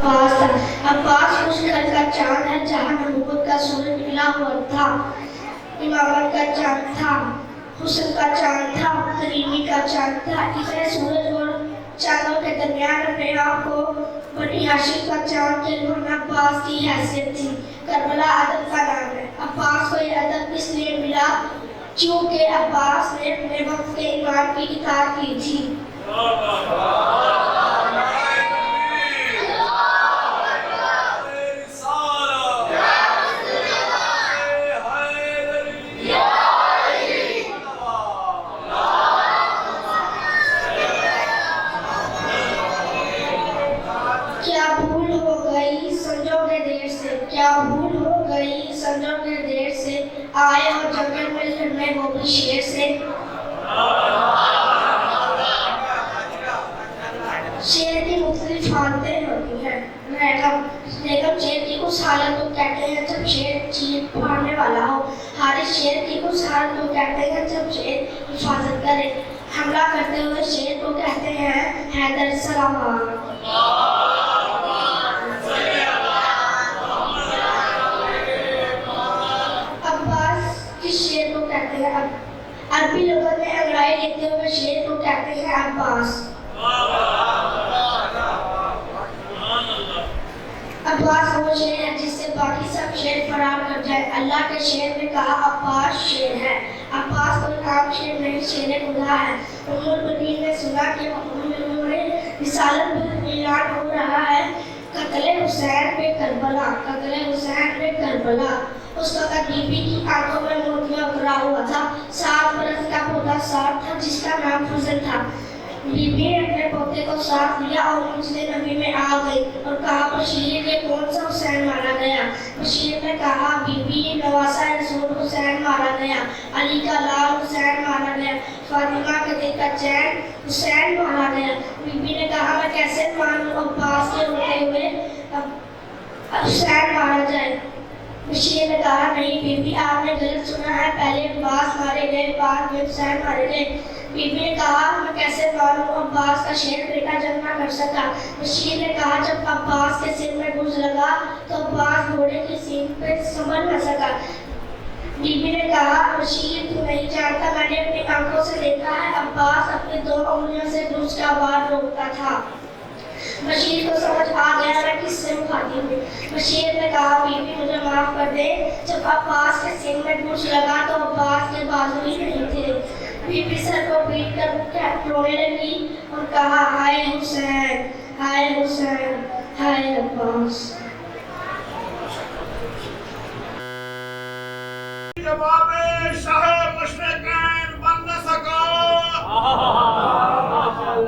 عباس تھا۔ عباس اس گھر کا چاند ہے جہاں نبوت کا سورج نکلا ہوا تھا، امامت کا چاند تھا، حسن کا چاند تھا، کریمی کا چاند تھا۔ اس نے سورج اور چاندوں کے درمیان اپنے آپ کو بنی ہاشم کا چاند کے لون عباس کی حیثیت تھی۔ کربلا ادب کا نام ہے۔ عباس کو یہ ادب اس لیے ملا چونکہ عباس نے اپنے وقت کے امام کی اطاعت کی تھی۔ کیا بھول ہو گئی سمجھو گے دیر سے، آئے ہو جنگل میں لڑنے وہ بھی شیر سے۔ شیر کی مختلف حالتیں ہوتی ہیں، لیکن شیر کی اس حالت کو کہتے ہیں جب شیر چیخ پھاڑنے والا ہو۔ حارث شیر کی اس حالت کو کہتے ہیں جب شیر حفاظت کرے۔ حملہ کرتے ہوئے شیر کو کہتے ہیں حیدر سلام۔ عربی لغت میں انگڑائی لیتے ہوئے شیر کو کہتے ہیں عباس۔ عباس وہ شیر ہے جس سے باقی سب شیر فرار کر جائے۔ اللہ کے شیر نے کہا عباس شیر ہے۔ عباس کوئی عام شیر نہیں، شیر خدا ہے۔ ام المؤمنین نے سنا کہ رسالت پر اعلان ہو رہا ہے، قتل حسین پہ کربلا، قتل حسین پہ کربلا۔ اس وقت بی بی کی آنکھوں میں موتیاں اترا ہوا تھا۔ 7 برس کا پوتا ساتھ تھا جس کا نام فضل تھا۔ بی بی نے اپنے پوتے کو ساتھ لیا اور مسجد نبی میں آ گئی اور کہا بشیر یہ کون سا حسین مارا گیا؟ بشیر نے کہا بی بی نواسہ رسول حسین مارا گیا، علی کا لال حسین مارا گیا، فاطمہ کے دل کا چین حسین مارا گیا۔ بی بی نے کہا میں کیسے مانوں عباس کے روتے ہوئے حسین مارا جائے؟ بشیر نے کہا نہیں بی بی آپ نے غلط سنا ہے، پہلے عباس مارے گئے بعد میں حسین مارے گئے۔ بی بی نے کہا میں کیسے مانوں عباس کا شیر بیٹا جنگ نہ کر سکا؟ بشیر نے کہا جب عباس کے سر میں گرز لگا تو عباس گھوڑے کی سینگ پہ سنبھل نہ سکا۔ بی بی نے کہا بشیر تو نہیں جانتا، میں نے اپنی آنکھوں سے دیکھا ہے عباس اپنی 2 انگلیوں سے گرز کا وار روکتا تھا۔ بشیر کو سمجھ آ گیا میں کس سے مخاطب ہوں۔ بشیر نے کہا بی بی مجھے معاف کر دے، جب عباس کے سینگ میں گرز لگا تو عباس کے بازو ہی نہیں تھے۔ بی بی سر کو پیٹ کر رونے لگی اور کہا ہائے حسین، ہائے حسین، ہائے عباس۔ جواب شاہ مشرقین بن نہ سکا،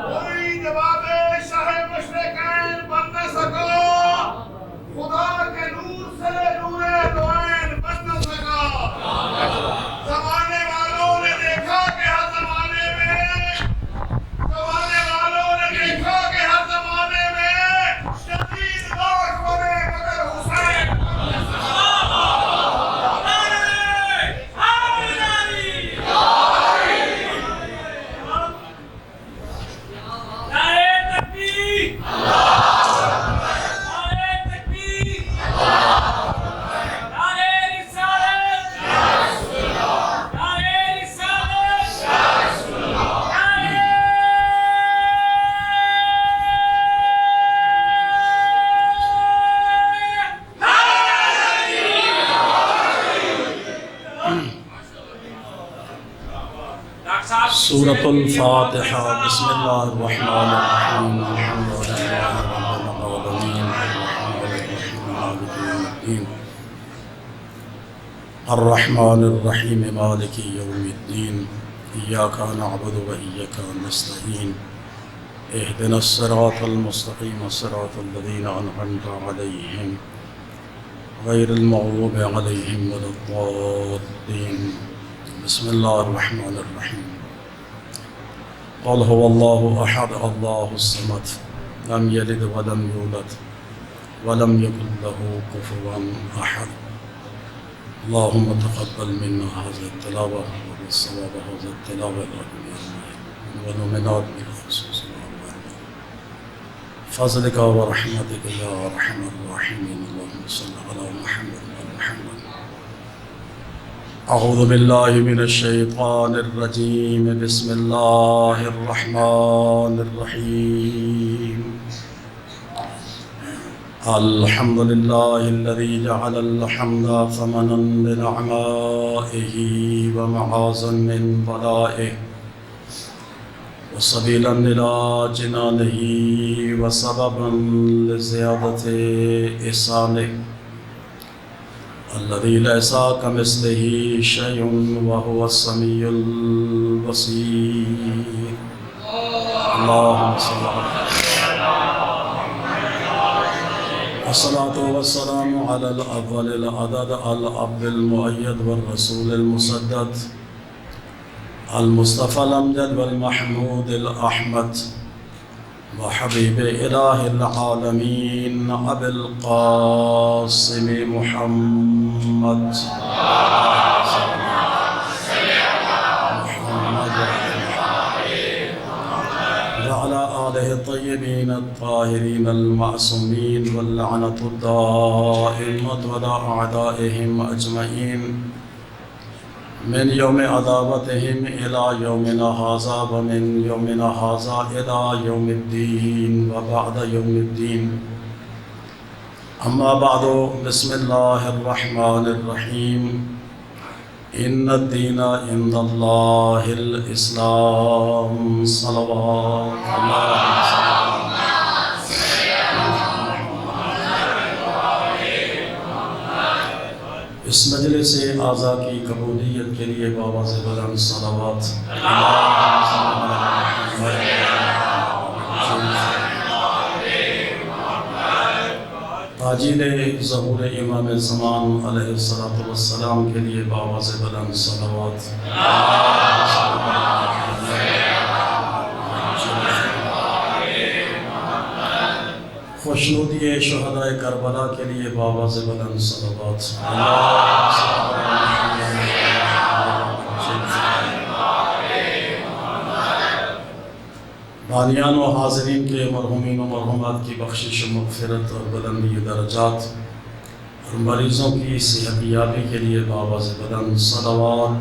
کوئی جواب شاہ مشرقین بن نہ سکا، خدا کے نور سے نور دو عین بن نہ سکا۔ زمانے والوں نے دیکھا کہ ہر زمانے میں، زمانے والوں نے دیکھا کہ ہر زمانے میں شدید لاکھ بنے مگر حسین سورة الفاتحة بسم الله الرحمن الرحيم الحمد لله رب العالمين مالك يوم الدين الرحمن الرحيم مالك يوم الدين إياك نعبد وإياك نستعين اهدنا الصراط المستقيم صراط الذين أنعمت عليهم غير المغضوب عليهم ولا الضالين بسم الله الرحمن الرحيم قل هو الله أحد الله الصمد لم يلد ولم يولد ولم يكن له كفوا أحد اللهم تقبل منا هذه التلاوة وبالصواب هذه التلاوة ونؤمنات بالخصوص فضلك ورحمتك يا أرحم الراحمين اللهم صل على محمد وعلى محمد. أعوذ بالله من الشيطان الرجيم. بسم الله الرحمن الرحيم. الحمد لله الذي جعل الحمد ثمنا لنعمائه ومعازا من بلائه وسبيلا إلى جنانه وسببا لزيادة إحسانه الذي ليس كمثله شيء وهو السميع البصير. اللهم صل على الصلاة والسلام على الأول العدد الأب المؤيد والرسول المسدد المصطفى الأمجد والمحمود الأحمد وحبيب إله العالمين أبي القاسم محمد وعلى آله الطيبين الطاهرين المعصومين واللعنة الدائمة على أعدائهم أجمعين من يوم عداوتهم إلى يومنا هذا ومن يومنا هذا إلى يوم الدين وبعد يوم الدين. أما بعد بسم الله الرحمن الرحيم. إن الدين عند الله الإسلام. صلوات الله اس مجلس اعضاء کی قبولیت کے لیے بآواز بلند صلوات. تاجیل ظہور امام زمان علیہ السلام کے لیے بآواز بلند صلوات. خوشنودی شہداء کربلا کے لیے بآواز بلند صلوات. بانیان و حاضرین کے مرحومین و مرحومات کی بخشش و مغفرت اور بلندی درجات اور مریضوں کی صحت یابی کے لیے بآواز بلند صلوات.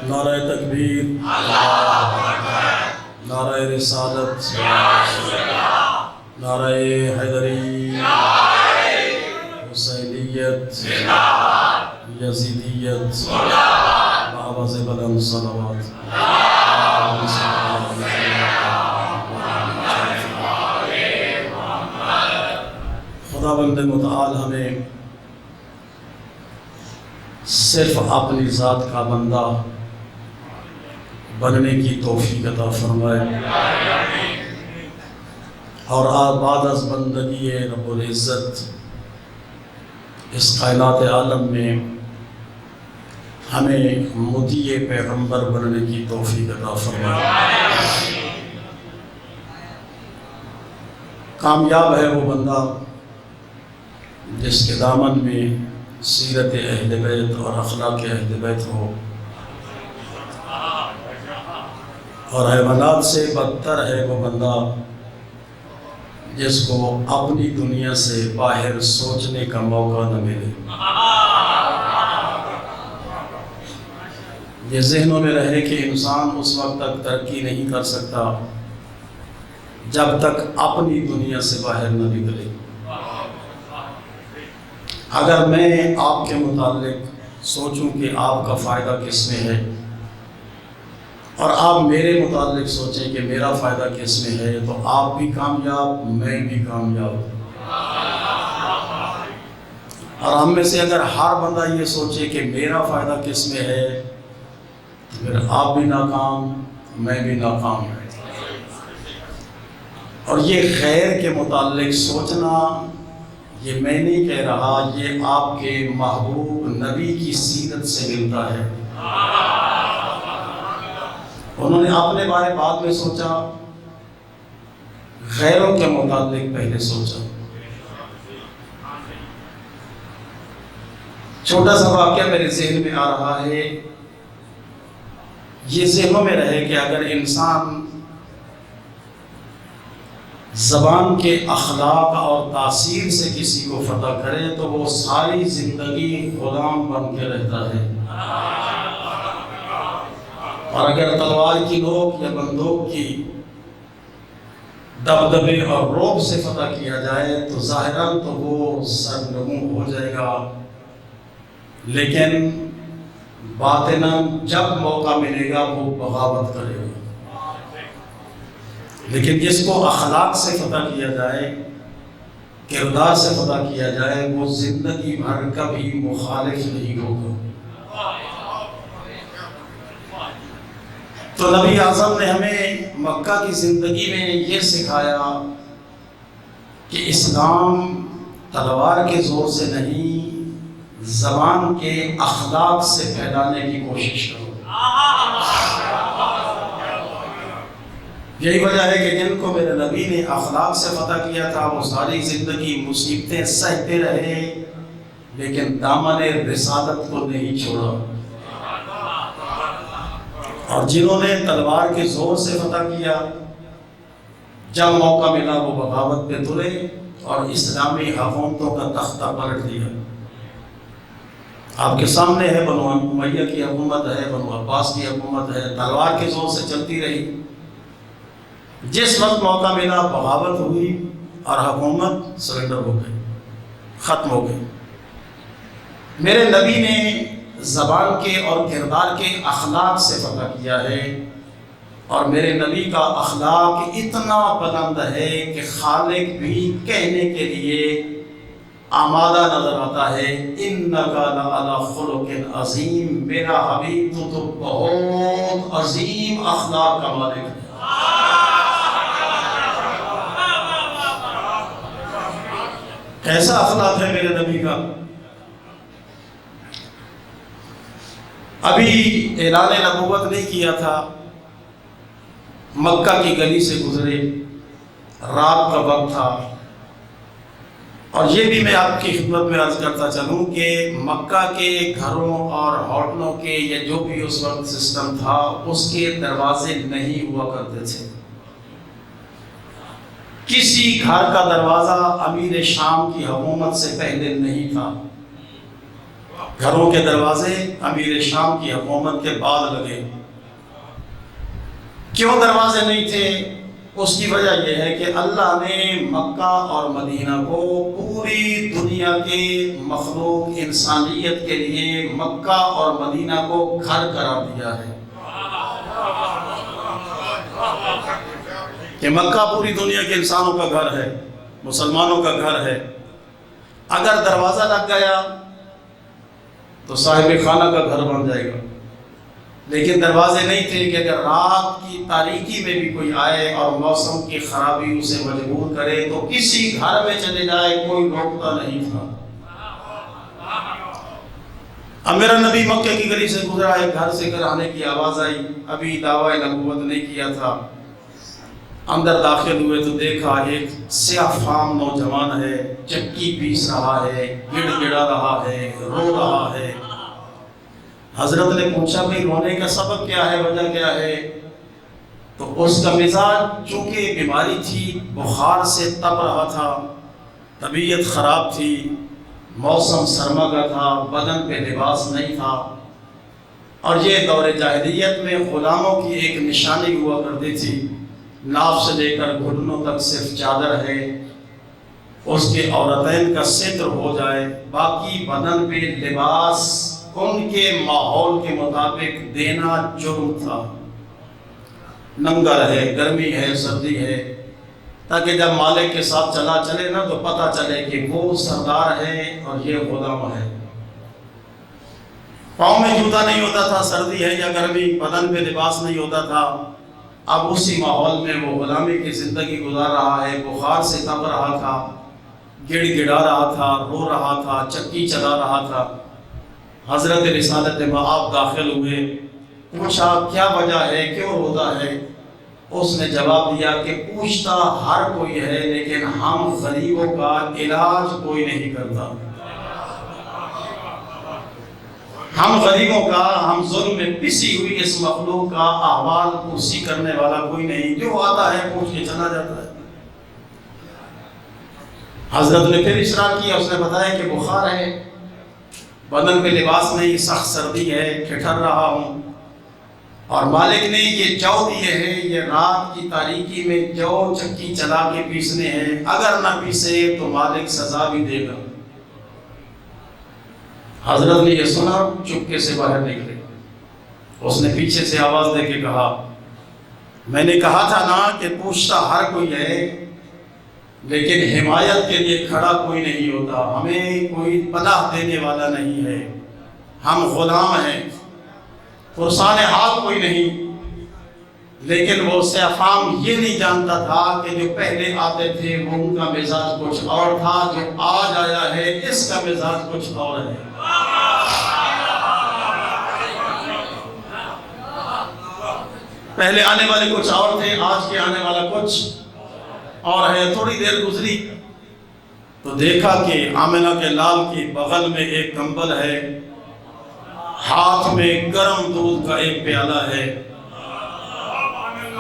نعرہ تکبیر، نعرہ رسالت، نعرہ حیدری، حسینیت، یزیدیت، بآواز بلند صلوات. خداوند متعال ہمیں صرف اپنی ذات کا بندہ بننے کی توفیق عطا فرمائے اور بعد از بندگی رب العزت اس کائنات عالم میں ہمیں مطیع پیغمبر بننے کی توفیق عطا فرمائے. کامیاب ہے وہ بندہ جس کے دامن میں سیرت اہل بیت اور اخلاق اہل بیت ہو، اور حیوانات سے بدتر ہے وہ بندہ جس کو اپنی دنیا سے باہر سوچنے کا موقع نہ ملے. یہ ذہنوں میں رہے کہ انسان اس وقت تک ترقی نہیں کر سکتا جب تک اپنی دنیا سے باہر نہ نکلے. اگر میں آپ کے متعلق سوچوں کہ آپ کا فائدہ کس میں ہے اور آپ میرے متعلق سوچیں کہ میرا فائدہ کس میں ہے، تو آپ بھی کامیاب، میں بھی کامیاب. اور ہم میں سے اگر ہر بندہ یہ سوچے کہ میرا فائدہ کس میں ہے، تو پھر آپ بھی ناکام، میں بھی ناکام. اور یہ خیر کے متعلق سوچنا، یہ میں نہیں کہہ رہا، یہ آپ کے محبوب نبی کی سیرت سے ملتا ہے. انہوں نے اپنے بارے بعد میں سوچا، غیروں کے متعلق پہلے سوچا. چھوٹا سا واقعہ میرے ذہن میں آ رہا ہے. یہ ذہنوں میں رہے کہ اگر انسان زبان کے اخلاق اور تاثیر سے کسی کو فتح کرے تو وہ ساری زندگی غلام بن کے رہتا ہے، اور اگر تلوار کی نوک یا بندوق کی دبدبے اور رعب سے فتح کیا جائے تو ظاہراً تو وہ سرنگوں ہو جائے گا، لیکن باطناً جب موقع ملے گا وہ بغاوت کرے گا۔ لیکن جس کو اخلاق سے فتح کیا جائے، کردار سے فتح کیا جائے، وہ زندگی بھر کبھی مخالف نہیں ہوگا۔ تو نبی اعظم نے ہمیں مکہ کی زندگی میں یہ سکھایا کہ اسلام تلوار کے زور سے نہیں، زبان کے اخلاق سے پھیلانے کی کوشش کرو۔ یہی وجہ ہے کہ جن کو میرے نبی نے اخلاق سے فتح کیا تھا وہ ساری زندگی مصیبتیں سہتے رہے، لیکن دامن رسالت کو نہیں چھوڑا، اور جنہوں نے تلوار کے زور سے فتح کیا، جب موقع ملا وہ بغاوت پہ تلے اور اسلامی حکومتوں کا تختہ پلٹ دیا۔ آپ کے سامنے ہے بنو امیہ کی حکومت ہے، بنو عباس کی حکومت ہے، تلوار کے زور سے چلتی رہی۔ جس وقت موقع ملا بغاوت ہوئی اور حکومت سرنڈر ہو گئی، ختم ہو گئی۔ میرے نبی نے زبان کے اور کردار کے اخلاق سے فتح کیا ہے، اور میرے نبی کا اخلاق اتنا بلند ہے کہ خالق بھی کہنے کے لیے آمادہ نظر آتا ہے، اِنَّكَ لَعَلَىٰ خُلُقٍ عظیم، میرا حبیب تو بہت عظیم اخلاق کا مالک ہے۔ کیسا اخلاق ہے میرے نبی کا؟ ابھی اعلان نبوت نہیں کیا تھا، مکہ کی گلی سے گزرے، رات کا وقت تھا، اور یہ بھی میں آپ کی خدمت میں عرض کرتا چلوں کہ مکہ کے گھروں اور ہوٹلوں کے یا جو بھی اس وقت سسٹم تھا اس کے دروازے نہیں ہوا کرتے تھے۔ کسی گھر کا دروازہ امیر شام کی حکومت سے پہلے نہیں تھا، گھروں کے دروازے امیر شام کی حکومت کے بعد لگے۔ کیوں دروازے نہیں تھے؟ اس کی وجہ یہ ہے کہ اللہ نے مکہ اور مدینہ کو پوری دنیا کے مخلوق انسانیت کے لیے مکہ اور مدینہ کو گھر قرار دیا ہے، کہ مکہ پوری دنیا کے انسانوں کا گھر ہے، مسلمانوں کا گھر ہے۔ اگر دروازہ لگ گیا تو صاحب خانہ کا گھر بن جائے گا، لیکن دروازے نہیں تھے کہ اگر رات کی تاریکی میں بھی کوئی آئے اور موسم کی خرابی اسے مجبور کرے تو کسی گھر میں چلے جائے، کوئی روکتا نہیں تھا۔ اب میرا نبی مکہ کی گلی سے گزرا، ایک گھر سے آنے کی آواز آئی، ابھی دعویٰ نبوت نہیں کیا تھا۔ اندر داخل ہوئے تو دیکھا ایک سیاہ فام نوجوان ہے، چکی پیس رہا ہے، گڑ گڑا رہا ہے، رو رہا ہے۔ حضرت نے پوچھا بھئی رونے کا سبب کیا ہے، وجہ کیا ہے؟ تو اس کا مزاج چونکہ بیماری تھی، بخار سے تپ رہا تھا، طبیعت خراب تھی، موسم سرما کا تھا، بدن پہ لباس نہیں تھا، اور یہ دور جاہلیت میں غلاموں کی ایک نشانی ہوا کرتی تھی، ناف سے لے کر گھٹنوں تک صرف چادر ہے، اس کے عورتین کا ستر ہو جائے، باقی بدن پہ لباس ان کے ماحول کے مطابق دینا جرم تھا۔ ننگا رہے، گرمی ہے، سردی ہے، تاکہ جب مالک کے ساتھ چلے نا تو پتہ چلے کہ وہ سردار ہے اور یہ غلام ہے۔ پاؤں میں جوتا نہیں ہوتا تھا، سردی ہے یا گرمی، بدن پہ لباس نہیں ہوتا تھا۔ اب اسی ماحول میں وہ غلامی کی زندگی گزار رہا ہے، بخار سے تپ رہا تھا، گڑ گڑا رہا تھا، رو رہا تھا، چکی چلا رہا تھا۔ حضرت رسالت مآب داخل ہوئے، پوچھا کیا وجہ ہے، کیوں روتا ہے؟ اس نے جواب دیا کہ پوچھتا ہر کوئی ہے لیکن ہم غریبوں کا علاج کوئی نہیں کرتا۔ ہم غریبوں کا، ہم ظلم میں پسی ہوئی اس مخلوق کا احوال پرسی کرنے والا کوئی نہیں، جو آتا ہے پوچھ کے چلا جاتا ہے۔ حضرت نے پھر اشارہ کیا، اس نے بتایا کہ بخار ہے، بدن پہ لباس نہیں، سخت سردی ہے، ٹھٹر رہا ہوں، اور مالک نے یہ جو دیے ہیں یہ رات کی تاریکی میں جو چکی چلا کے پیسنے ہیں، اگر نہ پیسے تو مالک سزا بھی دے گا۔ حضرت نے یہ سنا، چپکے سے باہر نکلے۔ اس نے پیچھے سے آواز دے کے کہا، میں نے کہا تھا نا کہ پوچھتا ہر کوئی ہے، لیکن حمایت کے لیے کھڑا کوئی نہیں ہوتا، ہمیں کوئی پناہ دینے والا نہیں ہے، ہم غلام ہیں، فرسان حال کوئی نہیں۔ لیکن وہ سیفام یہ نہیں جانتا تھا کہ جو پہلے آتے تھے وہ ان کا مزاج کچھ اور تھا، جو آج آیا ہے اس کا مزاج کچھ اور ہے۔ پہلے آنے والے کچھ اور تھے، آج کے آنے والا کچھ اور ہے۔ تھوڑی دیر گزری تو دیکھا کہ آمنہ کے لال کی بغل میں ایک کمبل ہے، ہاتھ میں گرم دودھ کا ایک پیالہ ہے،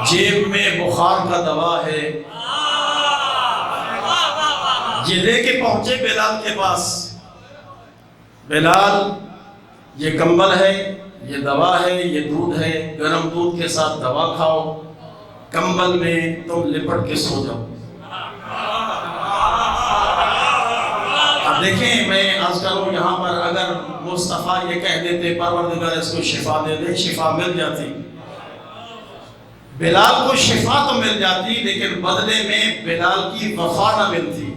جیب میں بخار کا دوا ہے۔ یہ لے کے پہنچے بلال کے پاس، بلال یہ کمبل ہے، یہ دوا ہے، یہ دودھ ہے، گرم دودھ کے ساتھ دوا کھاؤ، کمبل میں تم لپٹ کے سو جاؤ۔ اب دیکھیں، میں عرض کروں یہاں پر اگر مصطفیٰ یہ کہہ دیتے پروردگار اس کو شفا دے دے، شفا مل جاتی، بلال کو شفا تو مل جاتی، لیکن بدلے میں بلال کی وفا نہ ملتی۔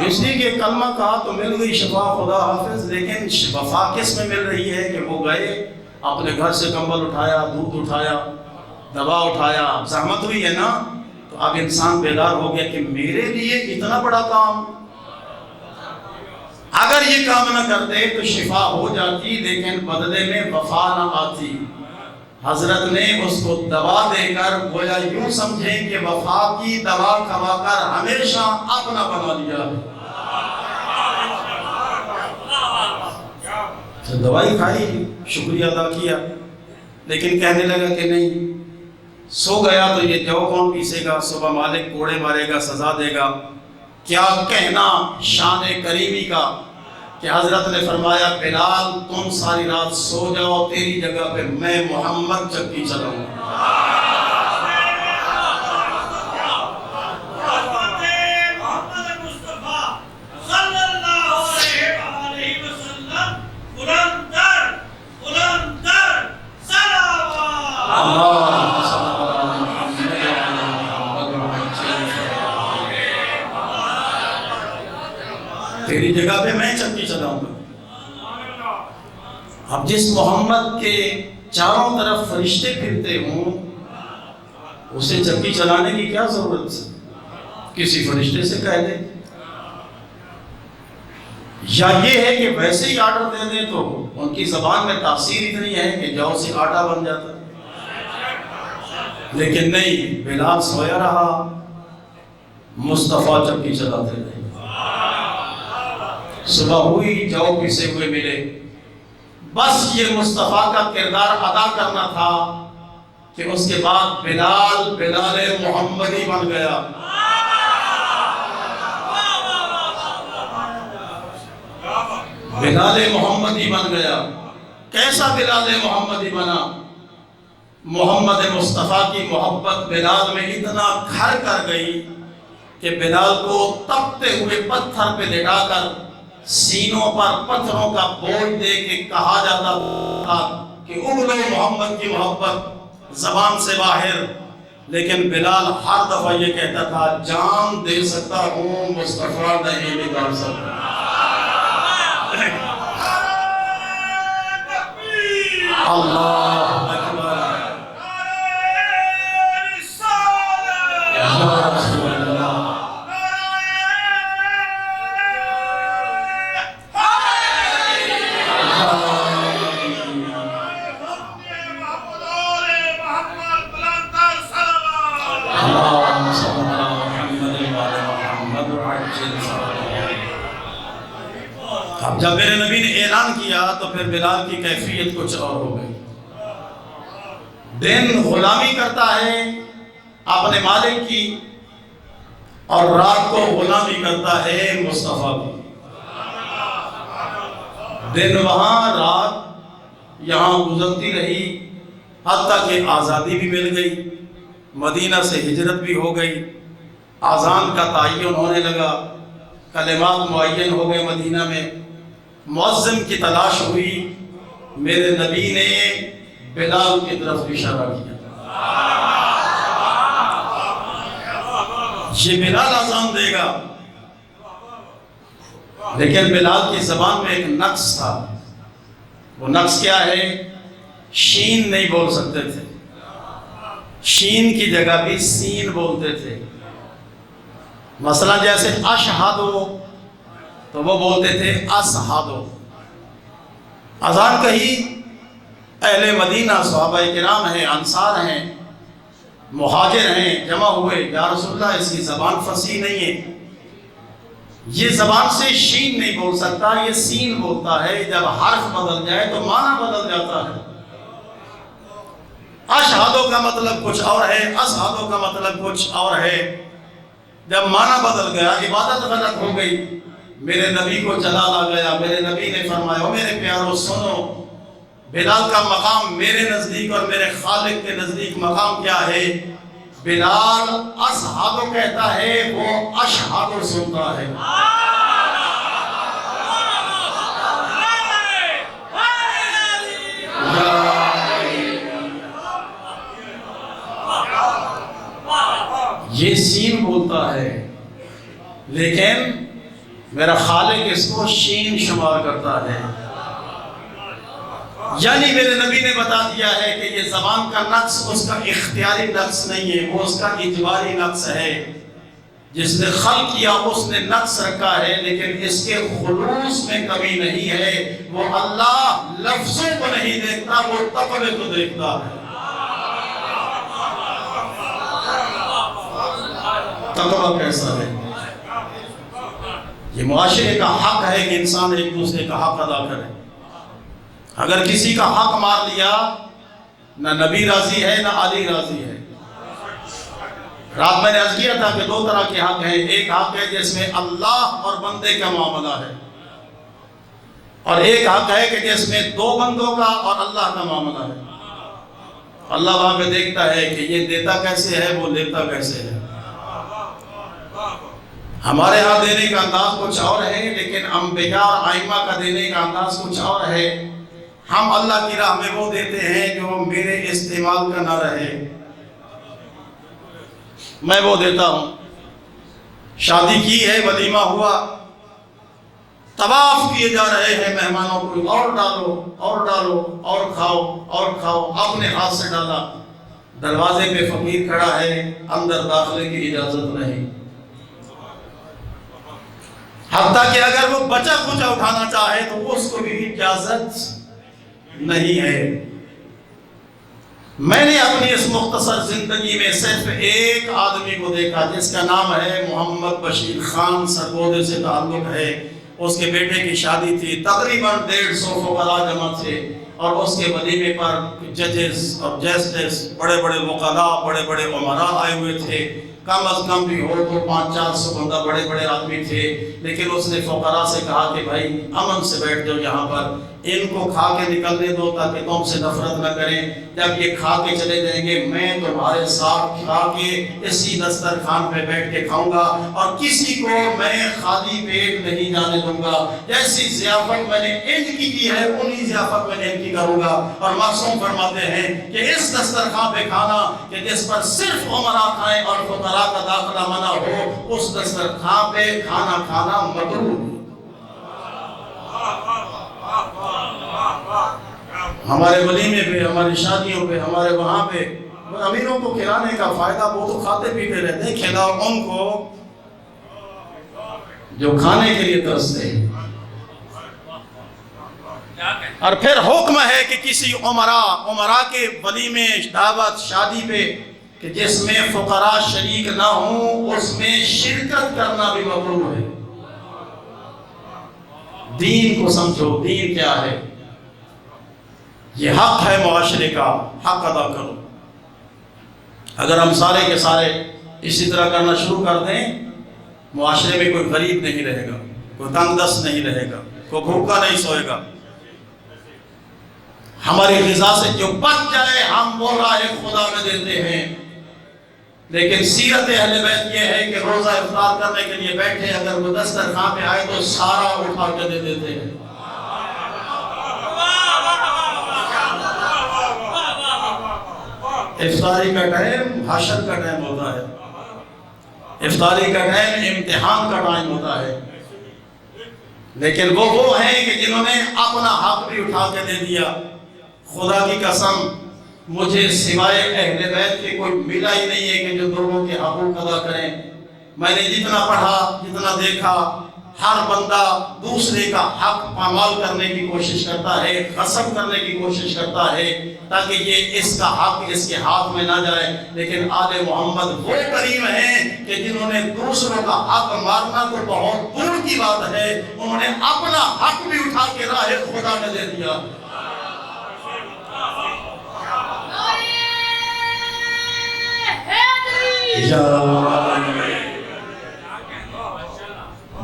اس لیے کہ کلمہ کہا تو مل گئی شفا، خدا حافظ، لیکن وفا کس میں مل رہی ہے کہ وہ گئے اپنے گھر سے کمبل اٹھایا، دودھ اٹھایا، دوا اٹھایا، زحمت ہوئی ہے نا، تو اب انسان بیدار ہو گیا کہ میرے لیے اتنا بڑا کام، اگر یہ کام نہ کرتے تو شفا ہو جاتی، لیکن بدلے میں وفا نہ آتی۔ حضرت نے اس کو دوا دے کر گویا یوں سمجھیں کہ وفا کی دوا کھوا کر ہمیشہ اپنا بنا لیا ہے۔ دوائی کھائی، شکریہ ادا کیا، لیکن کہنے لگا کہ نہیں، سو گیا تو یہ جو کون پیسے گا، صبح مالک کوڑے مارے گا، سزا دے گا۔ کیا کہنا شان کریمی کا کہ حضرت نے فرمایا بلال تم ساری رات سو جاؤ، تیری جگہ پہ میں محمد چکی چلاؤں۔ تیری جگہ پہ میں چکی چلاؤں گا۔ اب جس محمد کے چاروں طرف فرشتے پھرتے ہوں، اسے چکی چلانے کی کیا ضرورت ہے؟ کسی فرشتے سے کہہ دے، یا یہ ہے کہ ویسے ہی آرڈر دے دے تو ان کی زبان میں تاثیر اتنی ہے کہ جو سے آٹا بن جاتا ہے۔ لیکن نہیں، بلال سویا رہا، مصطفیٰ چکی چلاتے رہے۔ صبح ہوئی، جو پیسے ہوئے ملے، بس یہ مصطفیٰ کا کردار ادا کرنا تھا کہ اس کے بعد بلال محمدی بن گیا۔ بلال محمدی بن گیا۔ کیسا بلال محمدی بنا؟ محمد مصطفیٰ کی محبت بلال میں اتنا گھر کر گئی کہ بلال کو تپتے ہوئے پتھر پہ لٹا کر سینوں پر پتھروں کا بوجھ دے کے کہا جاتا تھا کہ اگلو محمد کی محبت زبان سے باہر، لیکن بلال ہر دفعہ یہ کہتا تھا جان دے سکتا ہوں، مصطفیٰ نہیں نکال سکتا۔ اللہ اکبر، یا رسول اللہ۔ اب جب میرے نبی نے اعلان کیا تو پھر بلال کی کیفیت کچھ اور ہو گئی. دن غلامی کرتا ہے اپنے مالک کی اور رات کو غلامی کرتا ہے مصطفیٰ کی. دن وہاں رات یہاں گزرتی رہی حتیٰ کہ آزادی بھی مل گئی، مدینہ سے ہجرت بھی ہو گئی، اذان کا تعین ہونے لگا، کلمات معین ہو گئے مدینہ میں، مؤذن کی تلاش ہوئی. میرے نبی نے بلال کی طرف اشارہ کیا، یہ بلال اذان دے گا. لیکن بلال کی زبان میں ایک نقص تھا. وہ نقص کیا ہے؟ شین نہیں بول سکتے تھے، شین کی جگہ بھی سین بولتے تھے. مثلا جیسے اشہدو تو وہ بولتے تھے اسہدو. اذان کہی، اہل مدینہ صحابہ کرام ہیں، انصار ہیں، مہاجر ہیں، جمع ہوئے. یا رسول اللہ اس کی زبان فصیح نہیں ہے، یہ زبان سے شین نہیں بول سکتا، یہ سین بولتا ہے. جب حرف بدل جائے تو معنی بدل جاتا ہے. اشہدو کا مطلب کچھ اور ہے، اسہدو کا مطلب کچھ اور ہے. جب معنی بدل گیا عبادت غلط ہو گئی. میرے نبی کو جلال آ گیا. میرے نبی نے فرمایا میرے پیارو سنو، بلال کا مقام میرے نزدیک اور میرے خالق کے نزدیک مقام کیا ہے؟ بلال اسہدو کہتا ہے، وہ اشہدو سنتا ہے. یہ سین بولتا ہے لیکن میرا خالق اس کو شین شمار کرتا ہے. یعنی میرے نبی نے بتا دیا ہے کہ یہ زبان کا نقص اس کا اختیاری نقص نہیں ہے، وہ اس کا اجباری نقص ہے. جس نے خلق کیا اس نے نقص رکھا ہے، لیکن اس کے خلوص میں کمی نہیں ہے. وہ اللہ لفظوں کو نہیں دیکھتا، وہ تقوی کو دیکھتا ہے. تقوی کیسا ہے؟ یہ معاشرے کا حق ہے کہ انسان ایک دوسرے کا حق ادا کرے. اگر کسی کا حق مار لیا، نہ نبی راضی ہے نہ علی راضی ہے. رات میں نے عرض کیا تھا کہ دو طرح کے حق ہیں. ایک حق ہے جس میں اللہ اور بندے کا معاملہ ہے، اور ایک حق ہے کہ جس میں دو بندوں کا اور اللہ کا معاملہ ہے. اللہ وہاں پہ دیکھتا ہے کہ یہ دیتا کیسے ہے، وہ لیتا کیسے ہے. ہمارے ہاں دینے کا انداز کچھ اور ہے، لیکن انبیاء اور ائمہ کا دینے کا انداز کچھ اور ہے. ہم اللہ کی راہ میں وہ دیتے ہیں جو میرے استعمال کا نہ رہے. میں وہ دیتا ہوں. شادی کی ہے، ولیمہ ہوا، طواف کیے جا رہے ہیں مہمانوں کو، اور ڈالو اور ڈالو اور کھاؤ اور کھاؤ. اپنے ہاتھ سے ڈالا، دروازے پہ فقیر کھڑا ہے، اندر داخلے کی اجازت نہیں. حتیٰ کہ اگر وہ بچہ کچا اٹھانا چاہے تو اس کو بھی اجازت نہیں ہے. میں نے اپنی اس مختصر زندگی میں صرف ایک آدمی کو دیکھا جس کا نام ہے محمد بشیر خان، سرگودے سے تعلق ہے. اس کے بیٹے کی شادی تھی، تقریباً 150 فقراء جمع تھے، اور اس کے ولیمے پر ججز اور جسٹس، بڑے بڑے وکلاء، بڑے بڑے عمراء آئے ہوئے تھے. کم از کم بھی ہو تو 500-400 بندہ بڑے بڑے آدمی تھے. لیکن اس نے فقراء سے کہا کہ بھائی امن سے بیٹھ جاؤ یہاں پر، ان کو کھا کے نکلنے دو تاکہ تم سے نفرت نہ کریں. جب یہ کھا کے چلے جائیں گے میں تمہارے ساتھ کھا کے اسی دسترخوان پہ بیٹھ کے کھاؤں گا، اور کسی کو میں خالی پیٹ نہیں جانے دوں گا. جیسی ضیافت میں نے ان کی ہے انہی ضیافت میں نے ان کی کروں گا. اور معصوم فرماتے ہیں کہ اس دسترخوان پہ کھانا کہ جس پر صرف عمراء کھائیں اور فقراء کا داخلہ منع ہو، اس دسترخوان پہ کھانا کھانا مکروہ. ہمارے ولیمے پہ، ہماری شادیوں پہ، ہمارے وہاں پہ امیروں کو کھلانے کا فائدہ، وہ تو کھاتے پیتے رہتے ہیں. کھلاؤ ان کو جو کھانے کے لیے ترستے ہیں. اور پھر حکم ہے کہ کسی عمراء کے ولیمے، دعوت، شادی پہ کہ جس میں فقراء شریک نہ ہوں اس میں شرکت کرنا بھی مکروہ ہے. دین کو سمجھو، دین کیا ہے، یہ حق ہے معاشرے کا، حق ادا کرو۔ اگر ہم سارے کے سارے اسی طرح کرنا شروع کر دیں، معاشرے میں کوئی غریب نہیں رہے گا، کوئی تنگ دست نہیں رہے گا، کوئی بھوکا نہیں سوئے گا۔ ہماری غذا سے جو بچ جائے ہم وہ راہ خدا میں دیتے ہیں، لیکن سیرت اہل بیت یہ ہے کہ روزہ افطار کرنے کے لیے بیٹھے، اگر وہ دسترخوان پہ آئے تو سارا اٹھا کے دے دیتے ہیں۔ افطاری کا ٹائم حشر کا ٹائم ہوتا ہے، افطاری کا ٹائم امتحان کا ٹائم ہوتا ہے، لیکن وہ ہیں کہ جنہوں نے اپنا حق بھی اٹھا کے دے دیا۔ خدا کی قسم مجھے سوائے اہل بیت کے کوئی ملا ہی نہیں ہے کہ جو لوگوں کے حقوق ادا کریں۔ میں نے جتنا پڑھا، جتنا دیکھا، ہر بندہ دوسرے کا حق پامال کرنے کی کوشش کرتا ہے، غصب کرنے کی کوشش کرتا ہے تاکہ یہ اس کا حق اس کے ہاتھ میں نہ جائے۔ لیکن آل محمد وہ کریم ہیں کہ جنہوں نے دوسروں کا حق مارنا تو بہت دور کی بات ہے، انہوں نے اپنا حق بھی اٹھا کے راہ خدا میں دے دیا۔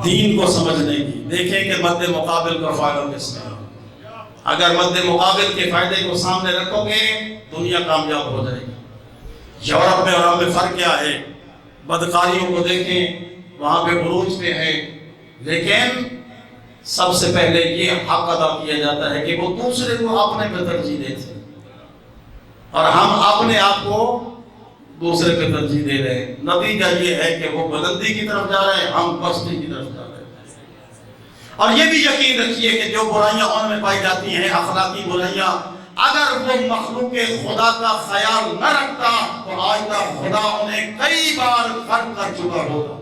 دین کو سمجھنے کی دیکھیں کہ مد مقابل کا فائدہ کس میں ہے۔ اگر مد مقابل کے فائدے کو سامنے رکھو گے دنیا کامیاب ہو جائے گی۔ یورپ میں اور ہم میں فرق کیا ہے؟ بدکاریوں کو دیکھیں، وہاں پہ عروج پہ ہے، لیکن سب سے پہلے یہ حق ادا کیا جاتا ہے کہ وہ دوسرے کو اپنے پہ ترجیح دیتے ہیں، اور ہم اپنے آپ کو دوسرے پہ ترجیح دے رہے ہیں۔ نتیجہ یہ ہے کہ وہ بلندی کی طرف جا رہے ہیں، ہم پستی کی طرف جا رہے ہیں۔ اور یہ بھی یقین رکھیے کہ جو برائیاں ان میں پائی جاتی ہیں، اخلاقی برائیاں، اگر وہ مخلوق خدا کا خیال نہ رکھتا تو آج تک خدا انہیں کئی بار غرق کر چکا ہوتا۔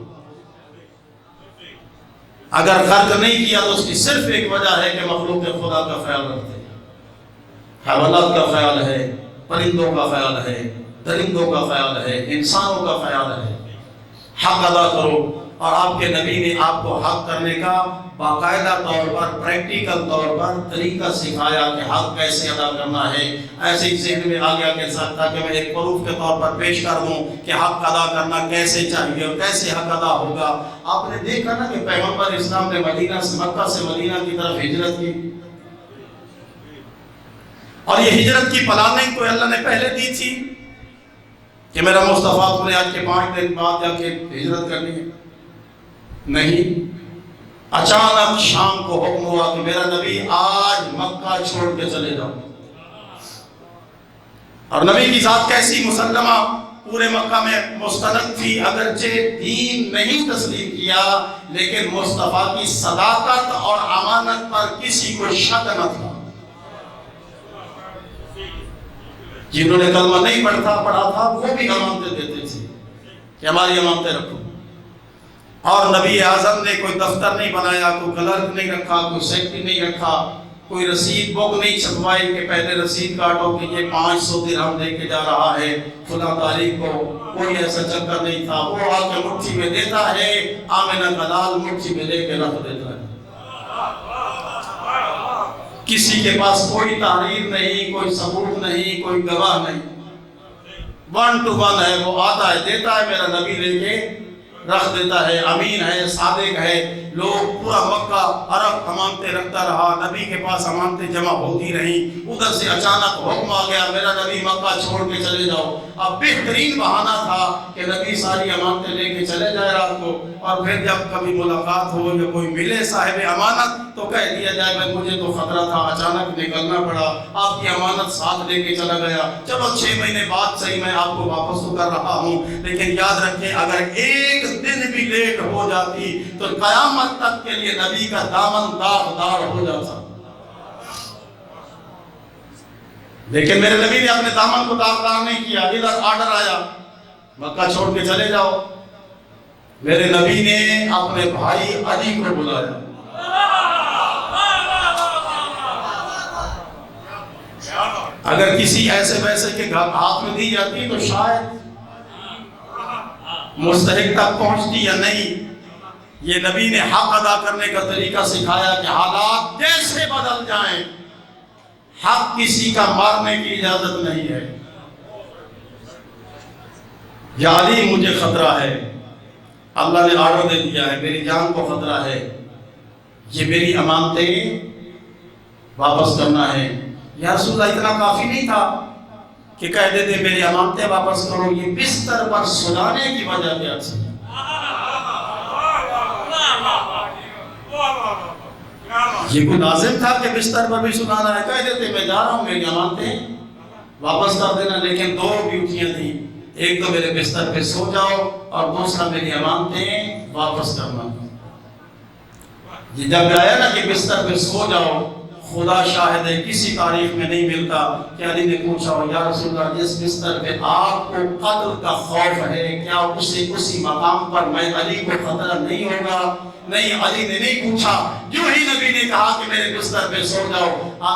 اگر غرق نہیں کیا تو اس کی صرف ایک وجہ ہے کہ مخلوق خدا کا خیال رکھتے ہیں، حیوانات کا خیال ہے، پرندوں کا خیال ہے، درندوں کا خیال ہے، انسانوں کا خیال ہے۔ حق ادا کرو، اور آپ کے نبی نے آپ کو حق کرنے کا باقاعدہ طور پر، پریکٹیکل طور پر طریقہ سکھایا کہ حق کیسے ادا کرنا ہے۔ ایسے ہی ذہن میں آ گیا کہ تاکہ میں ایک پروف کے طور پر پیش کر دوں کہ حق ادا کرنا کیسے چاہیے اور کیسے حق ادا ہوگا۔ آپ نے دیکھا نا کہ پیغمبر اسلام نے مدینہ سے، مکہ سے مدینہ کی طرف ہجرت کی، اور یہ ہجرت کی پلاننگ تو اللہ نے پہلے دی تھی کہ میرا مصطفیٰ تم نے آج کے 5 دن بعد جا کے ہجرت کرنی ہے؟ نہیں، اچانک شام کو حکم ہوا کہ میرا نبی آج مکہ چھوڑ کے چلے جاؤ۔ اور نبی کی ذات کیسی مسلمہ، پورے مکہ میں مستند تھی، اگرچہ دین نہیں تسلیم کیا لیکن مصطفیٰ کی صداقت اور امانت پر کسی کو شک نہ تھا۔ جنہوں نے کلمہ نہیں پڑھا تھا وہ بھی امانتیں دیتے تھے کہ ہماری امانتیں رکھو۔ اور نبی اعظم نے کوئی دفتر نہیں بنایا، کوئی کلرک نہیں رکھا، کوئی سیکرٹری نہیں رکھا، کوئی رسید بک نہیں چھپوائی کہ پہلے رسید کاٹو کہ یہ 500 درہم دے کے جا رہا ہے فلاں تاریخ کو۔ کوئی ایسا چکر نہیں تھا، وہ آ کے مٹھی میں دیتا ہے، آمنہ کا لال مٹھی میں لے کے رکھ دیتا ہے۔ کسی کے پاس کوئی تحریر نہیں، کوئی ثبوت نہیں، کوئی گواہ نہیں، 1 to 1 ہے، وہ آتا ہے دیتا ہے، میرا نبی لے کے رکھ دیتا ہے، امین ہے، صادق ہے۔ لوگ پورا مکہ عرب امانتیں رکھتا رہا، نبی کے پاس امانتیں جمع ہوتی رہیں۔ ادھر سے اچانک حکم آ گیا میرا نبی مکہ چھوڑ کے چلے جاؤ۔ اب بہترین بہانہ تھا کہ نبی ساری امانتیں لے کے چلے جائے رات کو، اور پھر جب کبھی ملاقات ہو یا کوئی ملے صاحب امانت تو کہہ دیا جائے بھائی مجھے تو خطرہ تھا، اچانک نکلنا پڑا، آپ کی امانت ساتھ لے کے چلا گیا، چلو 6 مہینے بعد صحیح میں آپ کو واپس تو کر رہا ہوں، لیکن یاد رکھیں اگر ایک دن بھی لیٹ ہو جاتی تو قیامت تک کے لیے نبی کا دامن داغدار ہو جاتا۔ لیکن میرے نبی نے اپنے دامن کو داغدار نہیں کیا، ادھر آرڈر آیا مکہ چھوڑ کے چلے جاؤ۔ میرے نبی نے اپنے بھائی علی کو بلایا، اگر کسی ایسے ویسے کے ہاتھ میں دی جاتی تو شاید مستحق تک پہنچتی یا نہیں، یہ نبی نے حق ادا کرنے کا طریقہ سکھایا کہ حالات کیسے بدل جائیں، حق کسی کا مارنے کی اجازت نہیں ہے۔ یا علی مجھے خطرہ ہے، اللہ نے آرڈر دے دیا ہے، میری جان کو خطرہ ہے، یہ میری امانتیں واپس کرنا ہے۔ یا رسول اللہ اتنا کافی نہیں تھا کہ کہہ دیتے میری امانتیں واپس کرو، یہ بستر پر سلانے کی وجہ کیا تھی؟ یہ کوئی لازم تھا کہ بستر پر بھی سلانا ہے؟ کہہ دیتے میں جا رہا ہوں، میری امانتیں واپس کر دینا۔ لیکن دو ڈیوٹیاں تھیں، ایک تو میرے بستر پہ سو جاؤ اور دوسرا میری امانتیں واپس کرنا۔ یہ جب آیا نا کہ بستر پہ سو جاؤ، خدا شاہد ہے کسی تاریخ میں نہیں ملتا کہ علی نے پوچھا ہو یا رسول اللہ جس بستر پہ آپ کو قتل کا خوف ہے کیا اسی مقام پر میں علی کو خطرہ نہیں ہوگا؟ نہیں، علی نے نہیں پوچھا، جو ہی نبی نے کہا کہ میرے بستر پہ سو جاؤ،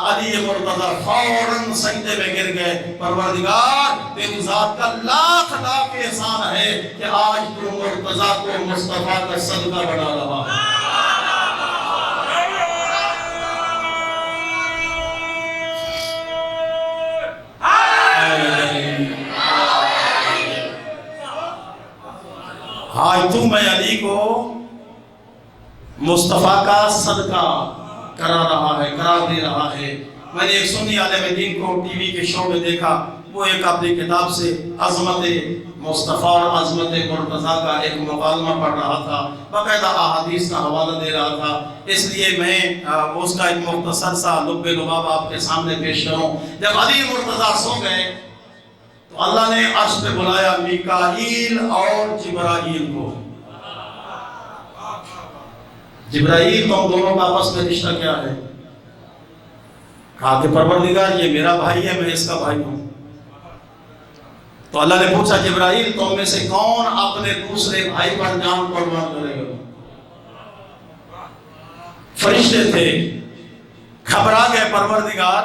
علی مرتضیٰ فوراً سجدے میں گر گئے۔ پروردگار تیری ذات کا لاکھ لاکھ احسان ہے کہ آج تو مرتضیٰ کو مصطفیٰ کا صدقہ بنا رہا ہے۔ آج تو میں علی کو مصطفیٰ کا صدقہ کرا رہا ہے، قرار دے رہا ہے۔ میں نے ایک سنی عالم دین کو ٹی وی کے شو میں دیکھا، وہ ایک اپنی کتاب سے عظمت مصطفیٰ اور عظمت مرتضیٰ کا ایک مکالمہ پڑھ رہا تھا، باقاعدہ احادیث کا حوالہ دے رہا تھا، اس لیے میں اس کا ایک مختصر سا لب لباب آپ کے سامنے پیش کروں۔ جب علی مرتضیٰ سو گئے تو اللہ نے عرش پہ بلایا میکائیل اور جبرائیل کو۔ جبرائیل تم دونوں کا آپس میں رشتہ کیا ہے؟ کہا کہ پروردگار یہ میرا بھائی ہے، میں اس کا بھائی ہوں۔ تو اللہ نے پوچھا جبرائیل تم میں سے کون اپنے دوسرے بھائی پر جان قربان کرے گا؟ فرشتے تھے، گھبرا گئے، پروردگار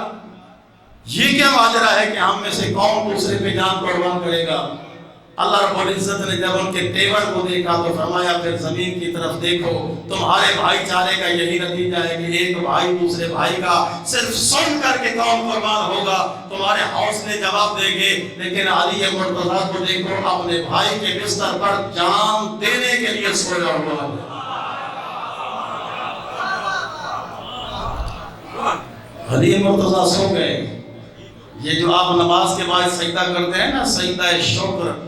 یہ کیا ماجرا ہے کہ ہم میں سے کون دوسرے پہ جان قربان کرے گا؟ اللہ رب العزت نے جب ان کے تیور کو دیکھا تو فرمایا پھر زمین کی طرف دیکھو، تمہارے بھائی چارے کا یہی نتیجہ ہے کہ ایک بھائی دوسرے بھائی کا صرف سن کر کے کون قربان ہوگا؟ تمہارے حوصلے جواب دیں گے، لیکن علی مرتضیٰ کو دیکھو اپنے بھائی کے بستر پر جان دینے کے لیے سویا ہوا ہے۔ علی مرتضیٰ سو گئے۔ یہ جو آپ نماز کے بعد سجدہ کرتے ہیں نا، سجدہ شکر،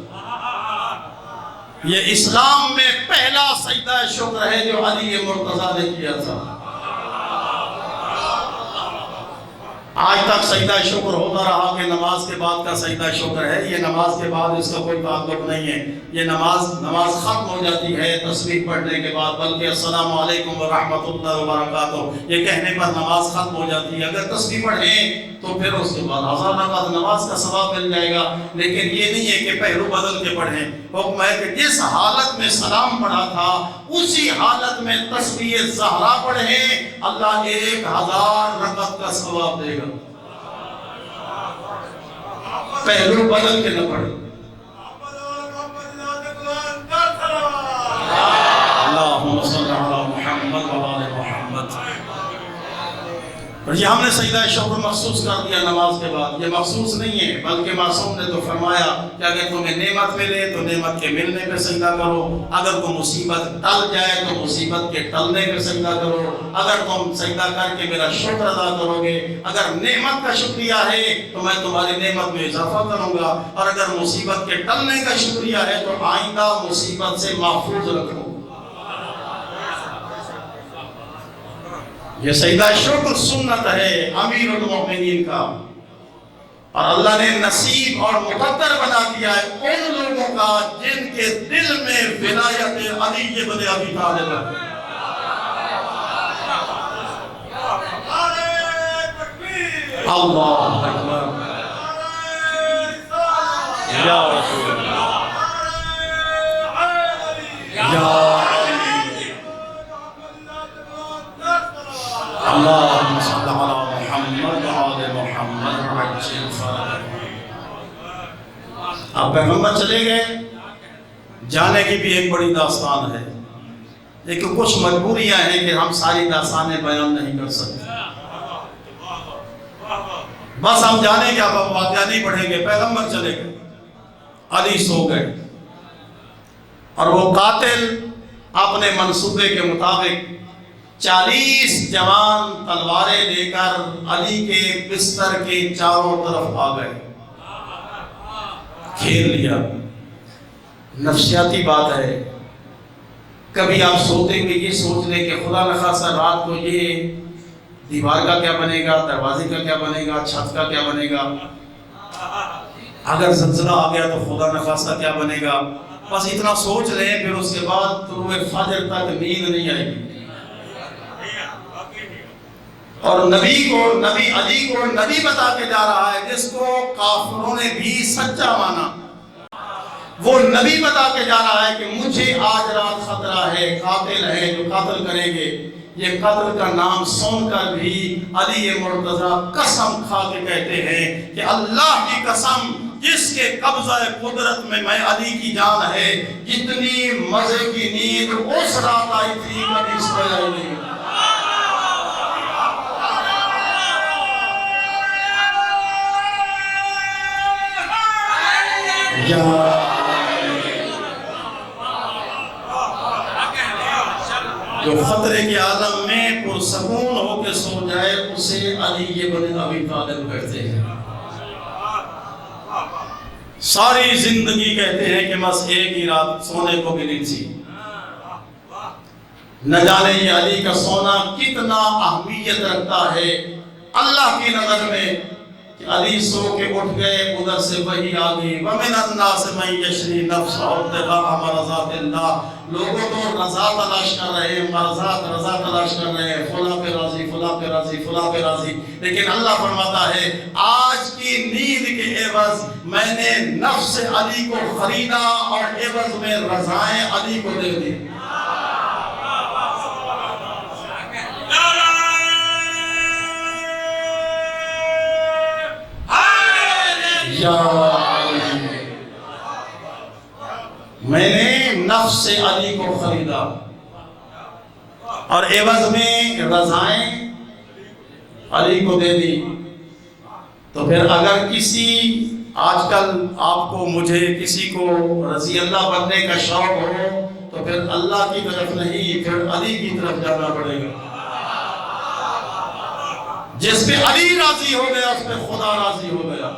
یہ اسلام میں پہلا سجدہ شکر ہے جو علی مرتضیٰ نے کیا تھا۔ آج تک سجدہ شکر ہوتا رہا کہ نماز کے بعد کا سجدہ شکر ہے، یہ نماز کے بعد اس کا کوئی تعلق نہیں ہے۔ یہ نماز ختم ہو جاتی ہے تسبیح پڑھنے کے بعد، بلکہ السلام علیکم ورحمۃ اللہ وبرکاتہ یہ کہنے پر نماز ختم ہو جاتی ہے۔ اگر تسبیح پڑھیں تو پھر اس کے بعد 1000 رکعت نماز کا ثواب مل جائے گا، لیکن یہ نہیں ہے کہ پہلو بدل کے پڑھیں۔ حکم ہے کہ جس حالت میں سلام پڑھا تھا اسی حالت میں تسبیح زہرا پڑھیں، اللہ 1000 رکعت کا ثواب دے گا۔ پہلو بدل کے نہ پڑھیں۔ اللہم صلی علی محمد و آل محمد۔ اور یہ ہم نے سجدہ شکر مخصوص کر دیا نماز کے بعد، یہ مخصوص نہیں ہے، بلکہ معصوم نے تو فرمایا کہ اگر تمہیں نعمت ملے تو نعمت کے ملنے پہ سجدہ کرو، اگر تم مصیبت ٹل جائے تو مصیبت کے ٹلنے پہ سجدہ کرو، اگر تم سجدہ کر کے میرا شکر ادا کرو گے، اگر نعمت کا شکریہ ہے تو میں تمہاری نعمت میں اضافہ کروں گا، اور اگر مصیبت کے ٹلنے کا شکریہ ہے تو آئندہ مصیبت سے محفوظ رکھو۔ یہ سجدہ شکر سنت ہے امیر المومنین کا، اور اللہ نے نصیب اور مقدر بنا دیا ہے ان لوگوں کا جن کے دل میں ولایت علی بن ابی طالب ہے۔ اللہ اکبر، یا رسول اللہ، یا اللہم صلی علی محمد و آل محمد عجل فرجہ۔ اب پیغمبر چلے گئے، جانے کی بھی ایک بڑی داستان ہے۔ لیکن کچھ مجبوریاں ہیں کہ ہم ساری داستانیں بیان نہیں کر سکتے. بس ہم جانے کیا واقعہ نہیں پڑھیں گے. پیغمبر چلے گئے, علی سو گئے, اور وہ قاتل اپنے منصوبے کے مطابق 40 جوان تلواریں لے کر علی کے بستر کے چاروں طرف آ گئے, گھیر لیا. نفسیاتی بات ہے. کبھی آپ سوتے ہوئے یہ سوچ لیں کہ خدا نخواستہ رات کو یہ دیوار کا کیا بنے گا, دروازے کا کیا بنے گا, چھت کا کیا بنے گا, اگر زلزلہ آ گیا تو خدا نخواستہ کیا بنے گا. بس اتنا سوچ لیں, پھر اس کے بعد طلوع فجر تک نیند نہیں آئے گی. اور نبی علی کو نبی بتا کے جا رہا ہے, جس کو کافروں نے بھی سچا مانا. وہ نبی بتا کے جا رہا ہے کہ مجھے آج رات خطرہ ہے, قاتل ہے جو قتل کریں گے. یہ قتل کا نام سن کر بھی علی مرتضیٰ قسم کھا کے کہتے ہیں کہ اللہ کی قسم جس کے قبضہ قدرت میں علی کی جان ہے, جتنی مزے کی نیند اس رات آئی تھی کبھی اس طرح آئی نہیں. جو خطرے کے عالم میں پرسکون ہو کے سو جائے اسے علی بن ابی طالب کہتے ہیں. ساری زندگی کہتے ہیں کہ بس ایک ہی رات سونے کو ملی تھی. نہ جانے یہ علی کا سونا کتنا اہمیت رکھتا ہے اللہ کی نظر میں. کہ علی سو کے اٹھ گئے, ادھر سے وہی آ گئی, وَمِنَ النَّاسِ مَن يَشْرِي نَفْسَهُ ابْتِغَاءَ مَرْضَاتِ اللَّهِ. لوگوں تو رضا تلاش کر رہے ہیں, رضا تلاش کر رہے ہیں, فلاں پہ راضی, فلاں پہ راضی, فلاں پہ راضی. لیکن اللہ فرماتا ہے آج کی نیند کے عوض میں نے نفس علی کو خریدا اور عوض میں رضائیں علی کو دے دی. میں نے نفس علی کو خریدا اور عوض میں رضائیں علی کو دے دی. تو پھر اگر کسی آج کل آپ کو مجھے کسی کو رضی اللہ بننے کا شوق ہو تو پھر اللہ کی طرف نہیں, پھر علی کی طرف جانا پڑے گا. جس پہ علی راضی ہو گیا اس پہ خدا راضی ہو گیا,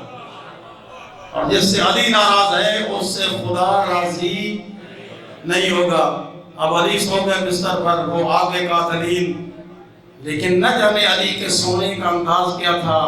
اور جس سے علی ناراض ہے اس سے خدا راضی نہیں ہوگا. اب علی سو گئے بستر پر, وہ آگے قاتلین, لیکن نہ جانے علی کے سونے کا انداز کیا تھا.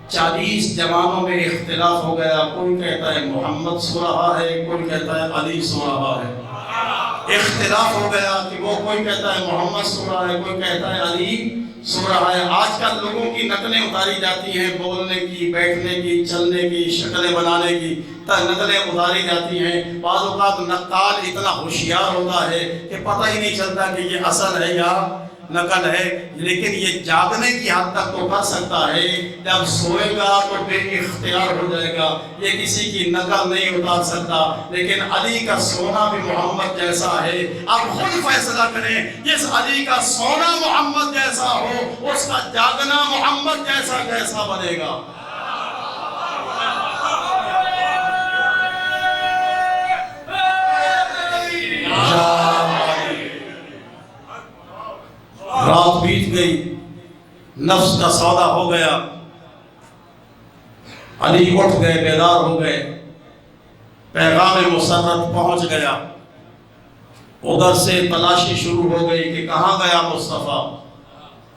40 جوانوں میں اختلاف ہو گیا. کوئی کہتا ہے محمد سو رہا ہے, کوئی کہتا ہے علی سو رہا ہے. اختلاف ہو گیا کہ وہ کوئی کہتا ہے محمد سو رہا ہے, کوئی کہتا ہے علی سو رہا ہے. آج کل لوگوں کی نقلیں اتاری جاتی ہیں, بولنے کی, بیٹھنے کی, چلنے کی, شکلیں بنانے کی نقلیں اتاری جاتی ہیں. بعض اوقات نقال اتنا ہوشیار ہوتا ہے کہ پتہ ہی نہیں چلتا کہ یہ اصل ہے یا نقل ہے. لیکن یہ جاگنے کی حد تک تو کر سکتا ہے, جب سوئے گا تو بے اختیار ہو جائے گا. یہ کسی کی نقل نہیں اتار سکتا. لیکن علی کا سونا بھی محمد جیسا ہے. اب خود فیصلہ کریں, جس علی کا سونا محمد جیسا ہو اس کا جاگنا محمد جیسا کیسا بنے گا. رات بیت گئی, نفس کا سودا ہو گیا, علی اٹھ گئے, بیدار ہو گئے, پیغام مسرت پہنچ گیا. ادھر سے تلاشی شروع ہو گئی کہ کہاں گیا مصطفیٰ,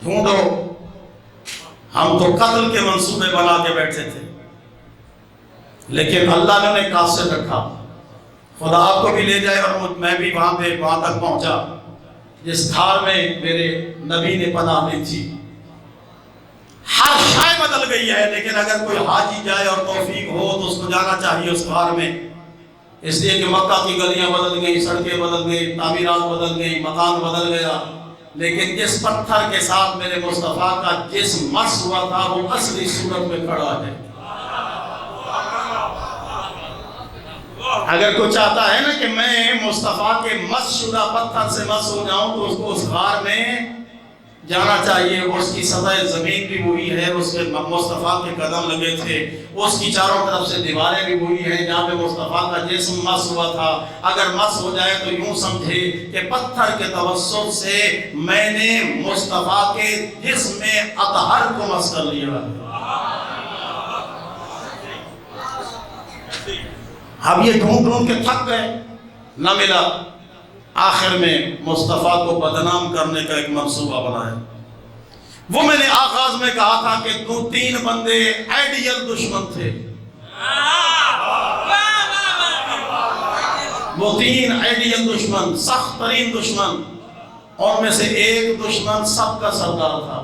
ڈھونڈو. ہم تو قتل کے منصوبے بنا کے بیٹھے تھے, لیکن اللہ نے انہیں قاصد رکھا. خدا آپ کو بھی لے جائے اور میں بھی وہاں تک پہنچا جس گھر میں میرے نبی نے پناہ لی تھی. ہر شے بدل گئی ہے, لیکن اگر کوئی حاجی جائے اور توفیق ہو تو اس کو جانا چاہیے اس گھر میں. اس لیے کہ مکہ کی گلیاں بدل گئی, سڑکیں بدل گئی, تعمیرات بدل گئی, مکان بدل گیا, لیکن جس پتھر کے ساتھ میرے مصطفیٰ کا جسم مس ہوا تھا وہ اصلی صورت میں کھڑا ہے. اگر کوئی چاہتا ہے نا کہ میں مصطفیٰ کے مس شدہ پتھر سے مس ہو جاؤں تو اس کو اس غار میں جانا چاہیے. اس کی سطح زمین بھی وہی ہے, اس پہ مصطفیٰ کے قدم لگے تھے, اس کی چاروں طرف سے دیواریں بھی وہی ہیں جہاں پہ مصطفیٰ کا جسم مس ہوا تھا. اگر مس ہو جائے تو یوں سمجھے کہ پتھر کے توسط سے میں نے مصطفیٰ کے جسم اطہر کو مس کر لیا. اب یہ ڈھونڈ ڈھونڈ کے تھک گئے, نہ ملا. آخر میں مصطفیٰ کو بدنام کرنے کا ایک منصوبہ بنایا. وہ میں نے آغاز میں کہا تھا کہ 2-3 بندے آئیڈیل دشمن تھے. وہ 3 آئیڈیل دشمن, سخت ترین دشمن, اور میں سے ایک دشمن سب کا سردار تھا.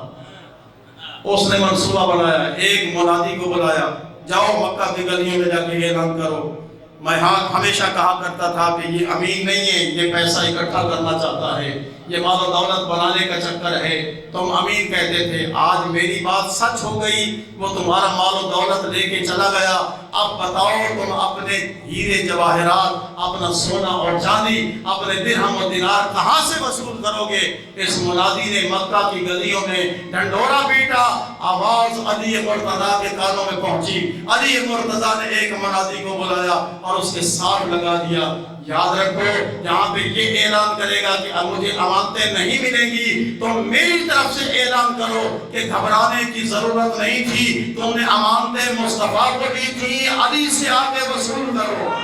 اس نے منصوبہ بنایا, ایک منادی کو بلایا, جاؤ مکہ کی گلیوں میں جا کے اعلان کرو. میں ہمیشہ کہا کرتا تھا کہ یہ امین نہیں ہے, یہ پیسہ اکٹھا کرنا چاہتا ہے, یہ مال و دولت بنانے کا چکر ہے. تم امین کہتے تھے, آج میری بات سچ ہو گئی, وہ تمہارا مال و دولت لے کے چلا گیا. اب بتاؤ تم اپنے ہیرے جواہرات, اپنا سونا اور چاندی, اپنے درہم و دینار کہاں سے وصول کرو گے؟ اس منادی نے مکہ کی گلیوں میں ڈنڈورا پیٹا. آواز علی مرتضیٰ کے کانوں میں پہنچی. علی مرتضیٰ نے ایک منادی کو بلایا اور اس کے ساتھ لگا دیا. یاد رکھو, جہاں پہ یہ اعلان کرے گا کہ اب مجھے امانتیں نہیں ملیں گی, تو میری طرف سے اعلان کرو کہ گھبرانے کی ضرورت نہیں تھی, تم نے امانتیں مصطفیٰ کو دی تھی, علی سے آگے وصول کرو.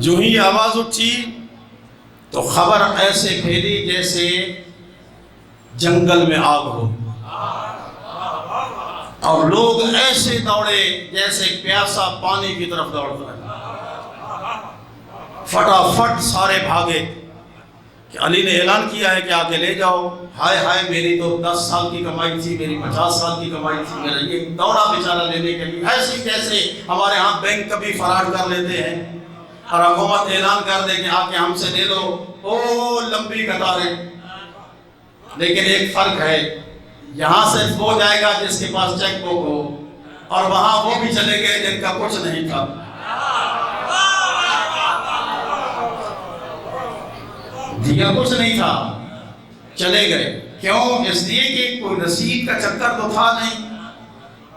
جو ہی آواز اٹھی تو خبر ایسے پھیلی جیسے جنگل میں آگ ہو, اور لوگ ایسے دوڑے جیسے پیاسا پانی کی طرف دوڑتا ہے. فٹافٹ سارے بھاگے کہ علی نے اعلان کیا ہے کہ آگے لے جاؤ. ہائے ہائے, میری تو 10 سال کی کمائی تھی, میری 50 سال کی کمائی تھی, میرا یہ دوڑا بیچارہ لینے کے لیے. ایسے جیسے ہمارے ہاں بینک کبھی فرار کر لیتے ہیں اور حکومت اعلان کر دے کہ آ کے ہم سے لے لو, او لمبی قطاریں. لیکن ایک فرق ہے, یہاں صرف وہ جائے گا جس کے پاس چیک بک ہو, اور وہاں وہ بھی چلے گئے جن کا کچھ نہیں تھا. دیا کچھ نہیں تھا, چلے گئے. کیوں؟ اس لیے کہ کوئی رسید کا چکر تو تھا نہیں,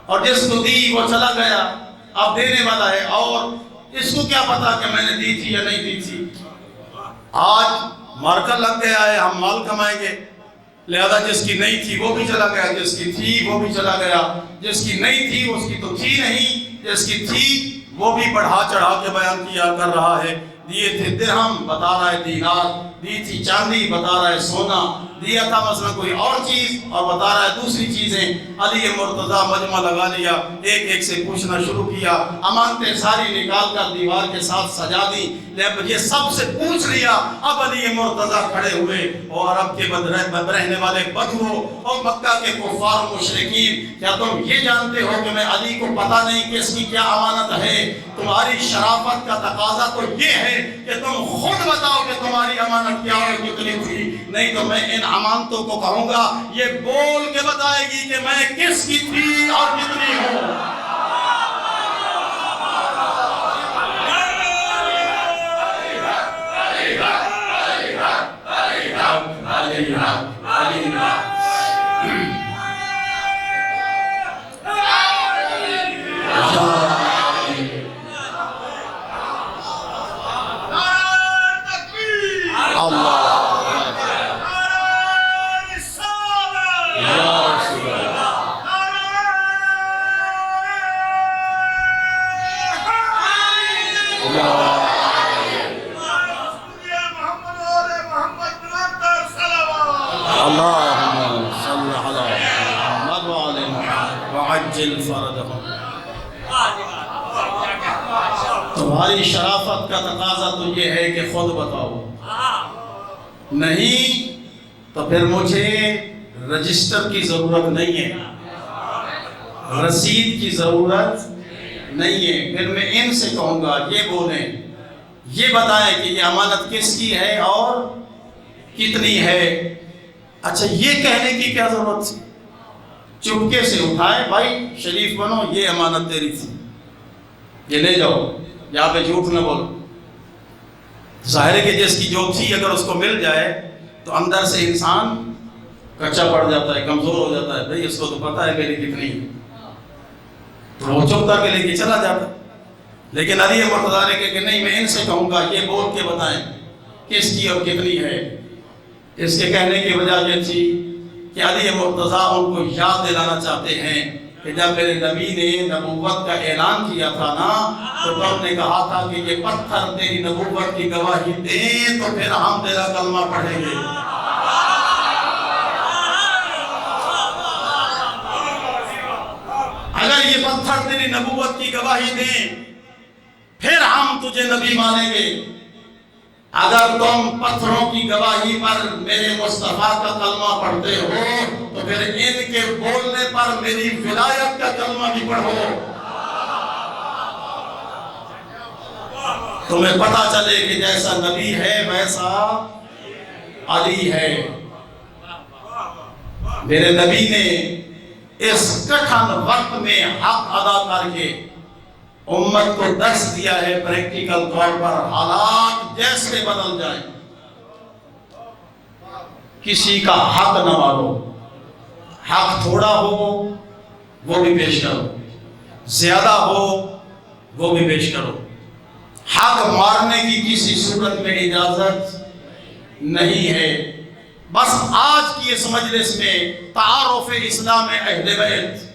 اور جس کو دی وہ چلا گیا, اب دینے والا ہے, اور اس کو کیا پتا کہ میں نے دی تھی یا نہیں دی تھی. آج مارکر لگ گیا ہے, ہم مال کمائیں گے, لہذا جس کی نہیں تھی وہ بھی چلا گیا, جس کی تھی وہ بھی چلا گیا. جس کی نہیں تھی اس کی تو تھی نہیں, جس کی تھی وہ بھی بڑھا چڑھا کے بیان کیا کر رہا ہے. دیے تھے درہم, بتا رہا ہے دینار, دی تھی چاندی, بتا رہا ہے سونا, دیا تھا مثلا کوئی اور چیز اور بتا رہا ہے دوسری چیزیں. علی مرتضیٰ مجمع لگا لیا, ایک ایک سے پوچھنا شروع کیا, امانتیں ساری نکال کر دیوار کے ساتھ سجا دی. یہ سب سے پوچھ لیا. اب علی مرتضیٰ کھڑے ہوئے, اور عرب کے رہنے والے بدو اور مکہ کے کفار و مشرکین, کیا تم یہ جانتے ہو کہ میں علی کو پتہ نہیں کہ اس کی کیا امانت ہے؟ تمہاری شرافت کا تقاضا تو یہ ہے کہ تم خود بتاؤ کہ تمہاری امانت کیا اور کتنی تھی, نہیں تو میں ان امانتوں کو کہوں گا یہ بول کے بتائے گی کہ میں کس کی تھی اور کتنی ہوں. وعجل فرجهم. تمہاری شرافت کا تقاضا تو یہ ہے کہ خود بتاؤ، نہیں تو پھر مجھے رجسٹر کی ضرورت نہیں ہے، رسید کی ضرورت نہیں ہے۔ پھر میں ان سے کہوں گا یہ بولیں، یہ بتائیں کہ یہ امانت کس کی ہے اور کتنی ہے۔ اچھا یہ کہنے کی کیا ضرورت تھی؟ چپکے سے اٹھائے، بھائی شریف بنو، یہ امانت تیری تھی، یہ لے جاؤ، یہاں پہ جھوٹ نہ بولو۔ ظاہر ہے کہ جس کی جو تھی اگر اس کو مل جائے تو اندر سے انسان کچا پڑ جاتا ہے، کمزور ہو جاتا ہے، بھائی اس کو تو پتہ ہے میری کتنی ہے، تو وہ چپ کر کے لے کے چلا جاتا ہے۔ لیکن علی مرتضیٰ نے کہ نہیں، میں ان سے کہوں گا یہ بول کے بتائیں کس کی اور کتنی ہے۔ اس کے کہنے کی وجہ یہ تھی کہ علی مرتضیٰ ان کو یاد دلانا چاہتے ہیں کہ جب میرے نبی نے نبوت کا اعلان کیا تھا نا، تو تم نے کہا تھا کہ یہ پتھر تیری نبوت کی گواہی دیں تو پھر ہم تیرا کلمہ پڑھیں گے۔ اگر یہ پتھر تیری نبوت کی گواہی دیں پھر ہم تجھے نبی مانیں گے۔ اگر تم پتھروں کی گواہی پر میرے مصطفیٰ کا کلمہ پڑھتے ہو تو پھر ان کے بولنے پر میری ولایت کا کلمہ بھی پڑھو، تمہیں پتا چلے کہ جیسا نبی ہے ویسا علی ہے۔ میرے نبی نے اس کٹھن وقت میں حق ادا کر کے امت کو درس دیا ہے، پریکٹیکل طور پر حالات جیسے بدل جائیں کسی کا حق نہ مارو، حق تھوڑا ہو وہ بھی پیش کرو، زیادہ ہو وہ بھی پیش کرو، حق مارنے کی کسی صورت میں اجازت نہیں ہے۔ بس آج کی اس مجلس میں تعارف اسلام اہل بیت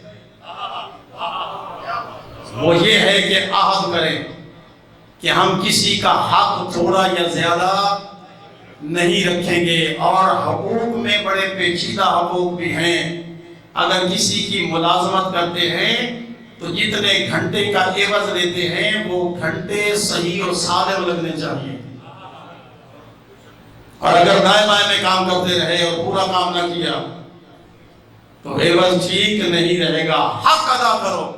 وہ یہ ہے کہ عہد کریں کہ ہم کسی کا حق تھوڑا یا زیادہ نہیں رکھیں گے، اور حقوق میں بڑے پیچیدہ حقوق بھی ہیں۔ اگر کسی کی ملازمت کرتے ہیں تو جتنے گھنٹے کا عوض لیتے ہیں وہ گھنٹے صحیح اور سالم لگنے چاہیے، اور اگر دائیں بائیں میں کام کرتے رہے اور پورا کام نہ کیا تو عوض ٹھیک نہیں رہے گا۔ حق ادا کرو،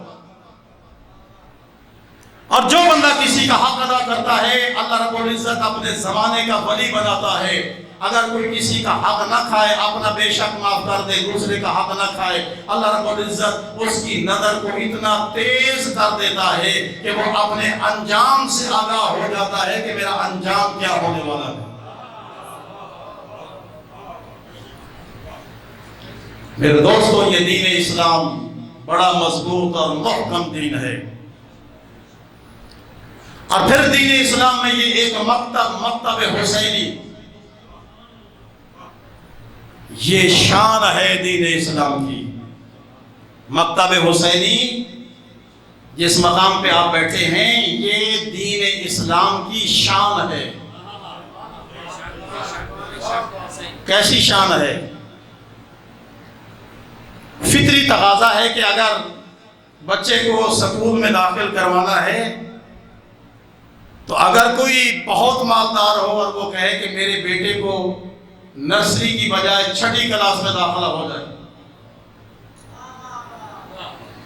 اور جو بندہ کسی کا حق ادا کرتا ہے اللہ رب العزت اپنے زمانے کا ولی بناتا ہے۔ اگر کوئی کسی کا حق نہ کھائے اپنا بے شک معاف کر دے، دوسرے کا حق نہ کھائے، اللہ رب العزت اس کی نظر کو اتنا تیز کر دیتا ہے کہ وہ اپنے انجام سے آگاہ ہو جاتا ہے کہ میرا انجام کیا ہونے والا ہے۔ میرے دوستو، یہ دین اسلام بڑا مضبوط اور محکم دین ہے، اور پھر دین اسلام میں یہ ایک مکتب حسینی، یہ شان ہے دین اسلام کی۔ مکتب حسینی جس مقام پہ آپ بیٹھے ہیں یہ دین اسلام کی شان ہے۔ کیسی شان ہے؟ فطری تقاضا ہے کہ اگر بچے کو سکول میں داخل کروانا ہے تو اگر کوئی بہت مالدار ہو اور وہ کہے کہ میرے بیٹے کو نرسری کی بجائے 6ٹھی کلاس میں داخلہ ہو جائے،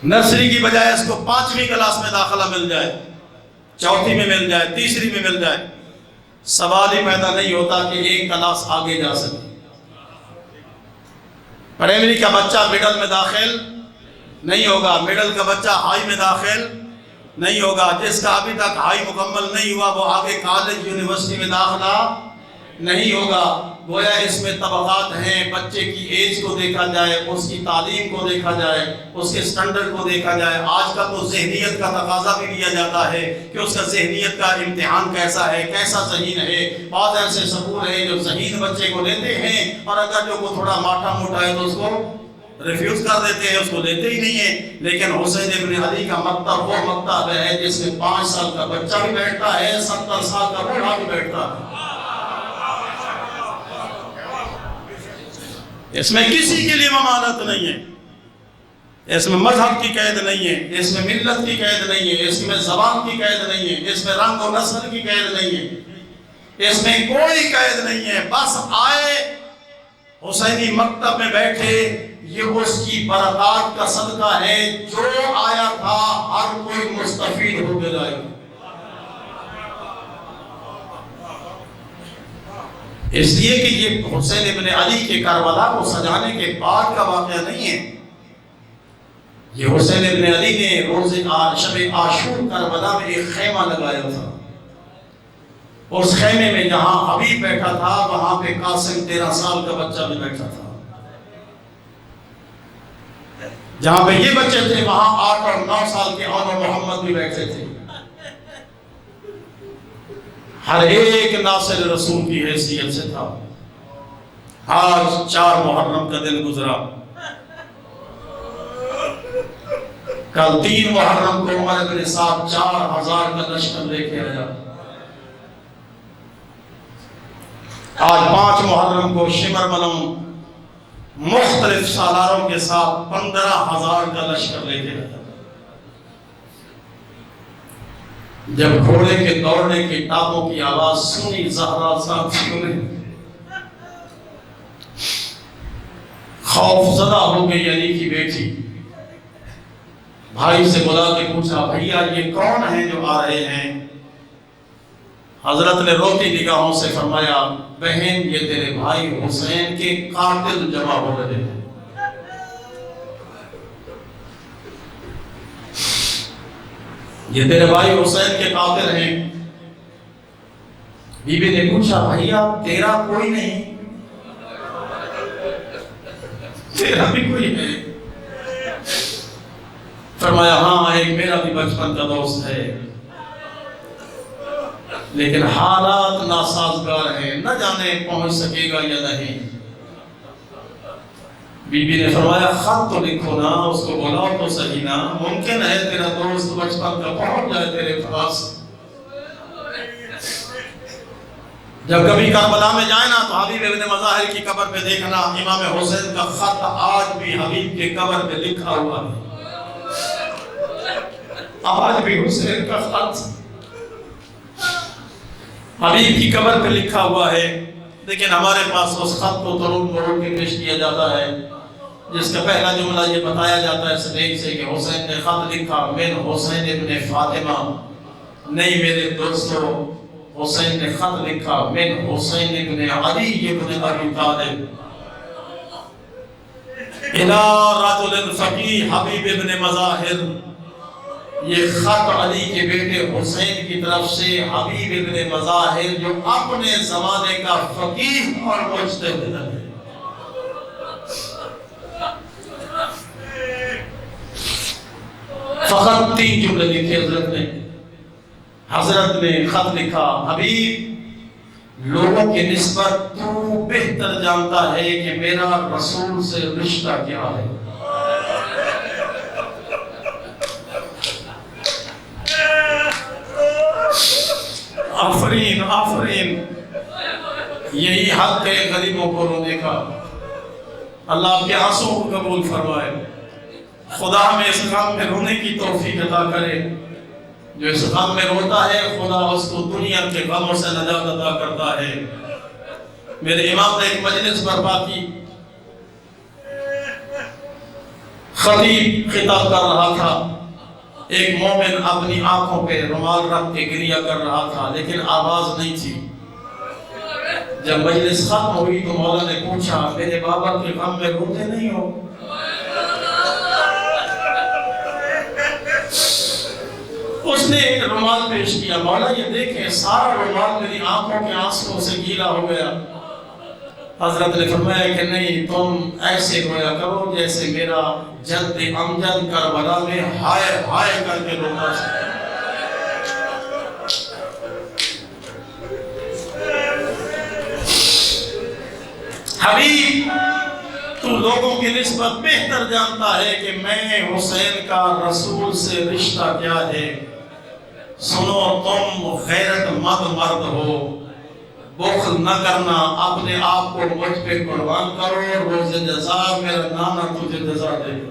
نرسری کی بجائے اس کو 5ویں کلاس میں داخلہ مل جائے، 4تھی میں مل جائے، 3ری میں مل جائے، سوال ہی پیدا نہیں ہوتا کہ ایک کلاس آگے جا سکے۔ پرائمری کا بچہ مڈل میں داخل نہیں ہوگا، مڈل کا بچہ ہائی میں داخل نہیں ہوگا، جس کا ابھی تک ہائی مکمل نہیں ہوا وہ آگے کالج یونیورسٹی میں داخلہ نہیں ہوگا۔ گویا اس میں طبقات ہیں، بچے کی ایج کو دیکھا جائے، اس کی تعلیم کو دیکھا جائے، اس کے سٹینڈرڈ کو دیکھا جائے۔ آج کا تو ذہنیت کا تقاضا بھی لیا جاتا ہے کہ اس کا ذہنیت کا امتحان کیسا ہے، کیسا ذہین ہے۔ بعض ایسے سکول ہیں جو ذہین بچے کو لیتے ہیں، اور اگر جو وہ تھوڑا ماٹھا موٹا ہے تو اس کو ریفیوز کر دیتے ہیں، اس کو لیتے ہی نہیں ہیں۔ لیکن حسین ابن علی کا مکتب وہ مکتب ہے جس میں 5 سال کا بچہ بھی بیٹھتا ہے، 70 سال کا بوڑھا بھی بیٹھتا ہے۔ اس میں کسی کے لیے ممانعت نہیں ہے، اس میں مذہب کی قید نہیں ہے، اس میں ملت کی قید نہیں ہے، اس میں زبان کی قید نہیں ہے، اس میں رنگ و نسل کی قید نہیں ہے، اس میں کوئی قید نہیں ہے۔ بس آئے حسینی مکتب میں بیٹھے، یہ اس کی برکات کا صدقہ ہے، جو آیا تھا ہر کوئی مستفید ہو کے جائے گا۔ اس لیے کہ یہ حسین ابن علی کے کربلا کو سجانے کے بعد کا واقعہ نہیں ہے، یہ حسین ابن علی نے روز شب عاشور کربلا میں ایک خیمہ لگایا تھا۔ اس خیمے میں جہاں حبیب بیٹھا تھا وہاں پہ قاسم 13 سال کا بچہ بھی بیٹھا تھا، جہاں پہ یہ بچے تھے وہاں 8 اور 9 سال کے عمر محمد بھی بیٹھے تھے۔ ہر ایک ناصر رسول کی حیثیت سے تھا۔ آج 4 محرم کا دن گزرا، کل 3 محرم کو عمر بن سعد 4000 کا لشکر لے کے آیا، آج 5 محرم کو شمر ملم مختلف سالاروں کے ساتھ 15000 کا لشکر لے کے آیا۔ جب گھوڑے کے دوڑنے کی ٹاپوں کی آواز سنی زہرا ساتھیوں نے خوف زدہ ہو گئی، علی کی بیٹی بھائی سے بلا کے پوچھا، بھیا یہ کون ہیں جو آ رہے ہیں؟ حضرت نے روتی نگاہوں سے فرمایا، بہن یہ تیرے بھائی حسین کے قاتل جمع ہو رہے ہیں۔ یہ تیرے بھائی حسین کے قاتل ہیں۔ بی بی نے پوچھا، بھیا تیرا کوئی نہیں؟ تیرا بھی کوئی ہے؟ فرمایا ہاں، ایک میرا بھی بچپن کا دوست ہے، لیکن حالات ناسازگار ہیں، نہ جانے پہنچ سکے گا یا نہیں۔ بی بی نے فرمایا خط تو لکھو نا، اس کو بلاؤ تو صحیح نا، ممکن ہے تیرا دوست بچپن کا پہنچ جائے تیرے پاس۔ جب کبھی کربلا میں جائے نا تو حبیب ابن مظاہر کی قبر پہ دیکھنا، امام حسین کا خط آج بھی حبیب کے قبر پہ لکھا ہوا ہے، آج بھی حسین کا خط حبیب کی قبر پہ لکھا ہوا ہے، لیکن ہمارے پاس اس خط کو تروڑ مروڑ کے پیش کیا جاتا ہے، جس کا پہلا جملہ یہ بتایا جاتا ہے صدیق سے کہ حسین نے خط لکھا من حسین ابن فاطمہ، نہیں میرے دوستو، حسین نے خط لکھا من حسین ابن علی ابن ابی طالب الى رجل فقیہ حبیب ابن مظاہر۔ یہ خط علی کے بیٹے حسین کی طرف سے حبیب ابن مظاہر جو اپنے زمانے کا فقیہ اور مجتہد ہے۔ فقط 3 جملے لکھے حضرت نے خط لکھا، حبیب لوگوں کی نسبت تو بہتر جانتا ہے کہ میرا رسول سے رشتہ کیا ہے۔ آفرین آفرین، یہی حق ہے غریبوں کو رونے کا۔ اللہ آپ کے آنسوں کو قبول فرمائے، خدا ہمیں اس غم میں رونے کی توفیق عطا کرے۔ جو اس غم میں روتا ہے خدا اس کو دنیا کے غموں سے نجات عطا کرتا ہے۔ میرے امام نے ایک مجلس برپا کی، خطیب خطاب کر رہا تھا، ایک مومن اپنی آنکھوں پہ رومال رکھ کے گریہ کر رہا تھا، لیکن آواز نہیں تھی۔ جب مجلس ختم ہوئی تو مولا نے پوچھا، میرے بابا کے غم میں روتے نہیں ہو؟ اس نے رومال پیش کیا، مولا یہ دیکھیں سارا رومال میری آنکھوں کے آنسوں سے گیلا ہو گیا۔ حضرت نے فرمایا کہ نہیں، تم ایسے رویا کرو جیسے میرا جد امجد کربلا میں ہائے ہائے کر کے روتا تھا۔ حبیب تو لوگوں کی نسبت بہتر جانتا ہے کہ میں حسین کا رسول سے رشتہ کیا ہے۔ سنو، تم غیرت مند مرد ہو، بخل نہ کرنا، اپنے آپ کو مجھ پہ قربان کرو، روز جزا میرا نانا تجھے جزا دے گا۔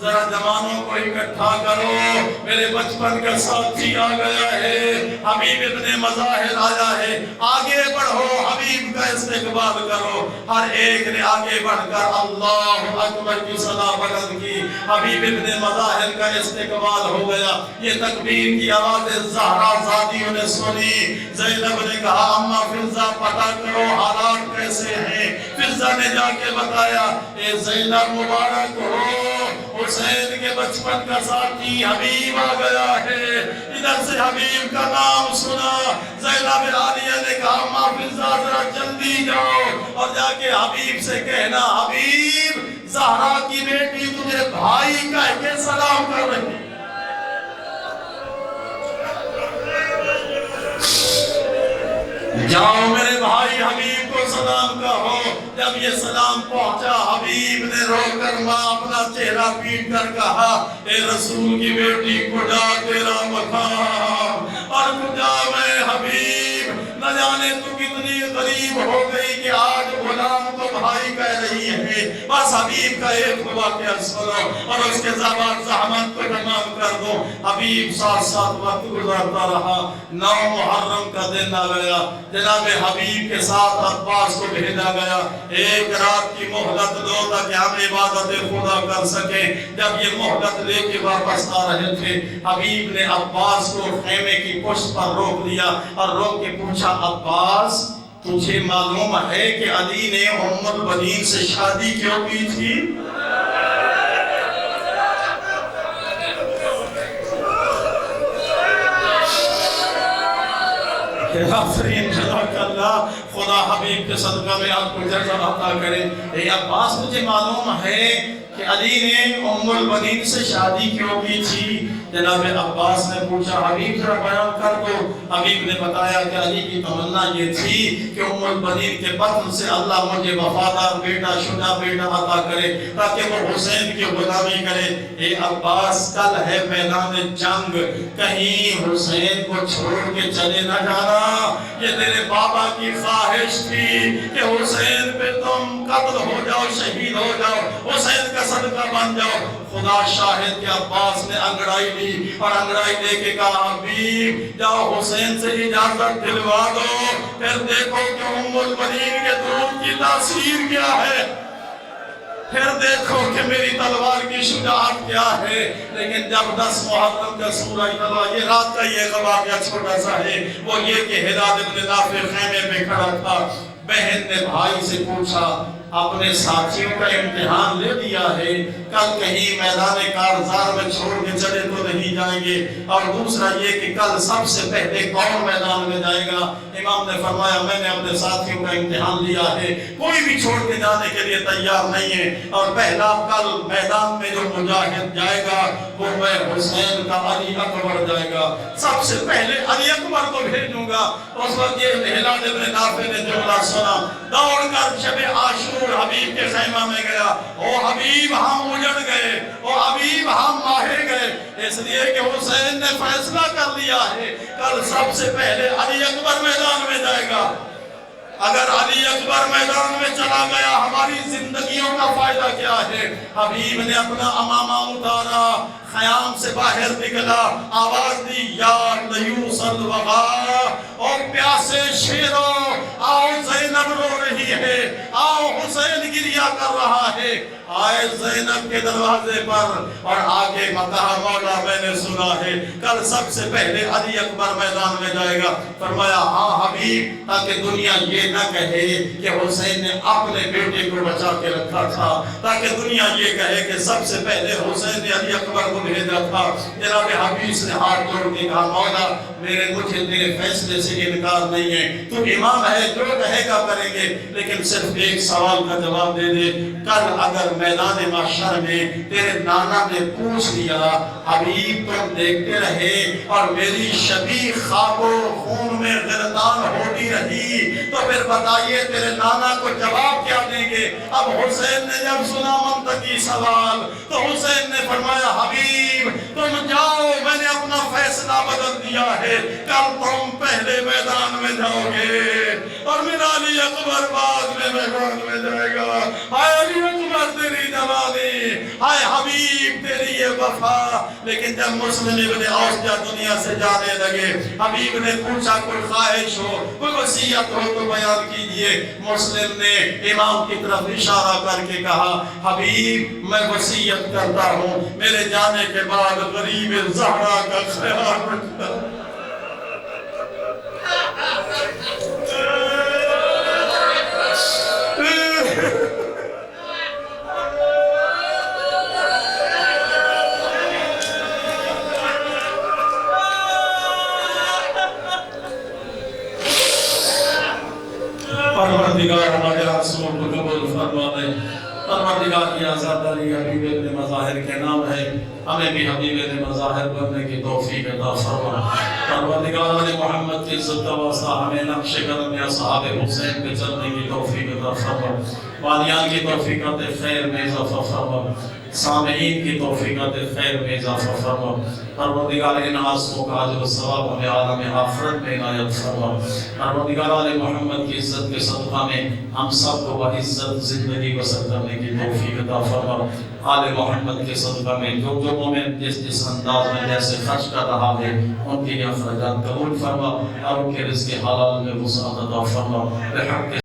ذرا جوانوں کو اکٹھا کرو، میرے بچپن کا ساتھی آ گیا ہے، حبیب ابن مظاہر آیا ہے، آگے بڑھو، حبیب کا استقبال کرو۔ ہر ایک نے آگے بڑھ کر اللہ اکبر کی صدا بلند کی، حبیب ابن مظاہر کا استقبال ہو گیا۔ یہ تکبیر کی آواز زہرا زادیوں نے سنی۔ زینب نے کہا اماں فضہ پتہ کرو حالات کیسے ہیں۔ فضہ نے جا کے بتایا اے زینب مبارک ہو، حسین کے بچپن کا ساتھی حبیب آ گیا ہے۔ ادھر سے حبیب کا نام سنا۔ زینب عالیہ نے کہا اماں فضہ ذرا جلدی جاؤ اور جا کے حبیب سے کہنا حبیب زہرا کی بیٹی تجھے بھائی کہہ کے سلام کر رہی ہے۔ جاؤ میرے بھائی حبیب کو سلام کہو۔ جب یہ سلام پہنچا حبیب نے رو کر ماں اپنا چہرہ پیٹ کر کہا اے رسول کی بیٹی کجا تیرا مقام اور کجا میں حبیب، نہ جانے تو کتنی غریب ہو گئی کہ آج غلام کو بھائی کہہ رہی ہے۔ بس حبیب کا ایک واقعہ سنو اور اس کے زبان زحمت کو تمام کر دو۔ حبیب ساتھ ساتھ وقت گزارتا رہا۔ 9 محرم کا دن آ گیا، جناب حبیب کے ساتھ عباس کو بھیجا گیا، ایک رات کی مہلت دو تاکہ ہم عبادت خدا کر سکیں۔ جب یہ مہلت لے کے واپس آ رہے تھے، حبیب نے عباس کو خیمے کی پشت پر روک لیا اور روک کے پوچھا عباس تجھے معلوم ہے کہ علی نے ام البنین سے شادی کیوں کی تھی؟ آفرین جزاک اللہ، خدا حبیب کے صدقہ میں آپ کو جزا عطا کرے۔ اے عباس مجھے معلوم ہے کہ علی نے ام البنین سے شادی کیوں کی تھی؟ جناب عباس نے پوچھا حبیب ذرا بیان کر دو۔ حبیب نے بتایا کہ علی کی تمنا یہ تھی کہ ام البنین کے بطن سے اللہ مجھے وفادار بیٹا شجاع بیٹا عطا کرے تاکہ وہ حسین کی غلامی کرے۔ اے عباس کل ہے میدان جنگ، کہیں حسین کو چھوڑ کے چلے نہ جانا۔ یہ تیرے بابا کی خواہش تھی کہ حسین پہ تم قتل ہو جاؤ، شہید ہو جاؤ، حسین کا صدقہ بن جاؤ۔ خدا شاہد کہ عباس نے انگڑائی لی اور انگڑائی دے کے کہا حبیب جاؤ حسین سے اجازت دلوا دو، پھر دیکھو کہ ام البنین کے درود کی تاثیر کیا ہے، پھر دیکھو کہ میری تلوار کی شجاعت کیا ہے۔ لیکن جب 10 محرم کا سورہ تلوار، یہ رات کا یہ واقعہ چھوٹا سا ہے، وہ یہ کہ ہلال ابن نافع خیمے میں کھڑا تھا۔ بہن نے بھائی سے پوچھا اپنے ساتھیوں کا امتحان لے دیا ہے، کل کہیں میدان کارزار میں چھوڑ کے چلے تو نہیں جائیں گے، اور دوسرا یہ کہ کل سب سے پہلے کون میدان میں جائے گا؟ امام نے فرمایا میں نے اپنے ساتھیوں کا امتحان لیا ہے، کوئی بھی چھوڑ کے جانے کے لیے تیار نہیں ہے، اور پہلا کل میدان میں جو مجاہد جائے گا وہ میں حسین کا علی اکبر جائے گا، سب سے پہلے علی اکبر کو بھیجوں گا۔ اس وقت یہ ہلال ابن نافع نے جملہ سنا، دوڑ کر شب عاشور حبیب کے خیمہ میں گیا۔ او حبیب ہم اجڑ گئے، او حبیب ہم ماہر گئے، اس لیے کہ حسین نے فیصلہ کر لیا ہے کل سب سے پہلے علی اکبر میدان میں جائے گا۔ اگر علی اکبر میدان میں چلا گیا ہماری زندگیوں کا فائدہ کیا ہے؟ حبیب نے اپنا امامہ اتارا، خیام سے باہر نکلا، آواز دی یا لیوس الوغا، اور پیاسے شیروں آؤ زینب رو رہی ہے، آؤ حسین گریہ کر رہا ہے۔ آئے زینب کے دروازے پر اور آگے کہا مولا میں نے سنا ہے کل سب سے پہلے علی اکبر میدان میں جائے گا۔ فرمایا ہاں حبیب، تاکہ دنیا یہ نہ کہے کہ حسین نے اپنے بیٹے کو بچا کے رکھا تھا، تاکہ دنیا یہ کہے کہ سب سے پہلے حسین نے علی اکبر کو بھیجا تھا۔ جناب حبیب نے ہاتھ جوڑ کے کہا مولا مجھے تیرے فیصلے سے انکار نہیں ہے، تو امام ہے جو کہے گا کریں گے، لیکن صرف ایک سوال کا جواب دے دے، کل اگر میدان محشر میں تیرے نانا نے پوچھ لیا حبیب تم دیکھتے رہے اور میری شبیہ خواب و خون میں غرقان ہوتی رہی، تو پھر بتائیے تیرے نانا کو جواب کیا دیں گے؟ اب حسین نے جب سنا منطقی سوال تو حسین نے فرمایا حبیب تم جاؤ، میں نے اپنا فیصلہ بدل دیا ہے، کل تم پہلے میدان میں جاؤ گے اور میرا علی اکبر بعد میں میدان میں جائے گا۔ علی اکبر تیری جوانی ہائے حبیب تیری یہ وفا. لیکن جب مسلم ابن اوس دنیا سے جانے لگے, حبیب نے پوچھا کوئی خواہش ہو, کوئی وصیت ہو تو بیان کیجئے. مسلم نے امام کی طرف اشارہ کر کے کہا, حبیب میں وصیت کرتا ہوں میرے جانے کے بعد غریب زہرا کا خیال رکھنا. پروردگار ہمارے آنسوؤں کو قبول فرما دے. پروردگار کی آزاداری حبیب ابن مظاہر کے نام ہے, ہمیں بھی حبیب ابن مظاہر بننے کی توفیق عطا فرما. پروردگار علی محمد کی عزت کا واسطہ ہمیں نقش قدم یا صحاب حسین پہ چلنے کی توفیق عطا فرما. والیان کی توفیقات خیر میں اضافہ فرما, سامعین کی توفیقات خیر میں اضافہ فرما. پروردگار ان آنسوؤں کا اجر و ثواب ہمیں عالم آخرت میں عنایت فرما. پروردگار علی محمد کی عزت کے صدقہ میں ہم سب کو بعزت زندگی بسر کرنے کی توفیق عطا فرما. آل محمد کے صدقہ میں جو مومن جس انداز میں جیسے خرچ کر رہا ہے ان کی اخراجات قبول فرما اور ان کے رزق حلال میں وسعت عطا فرما.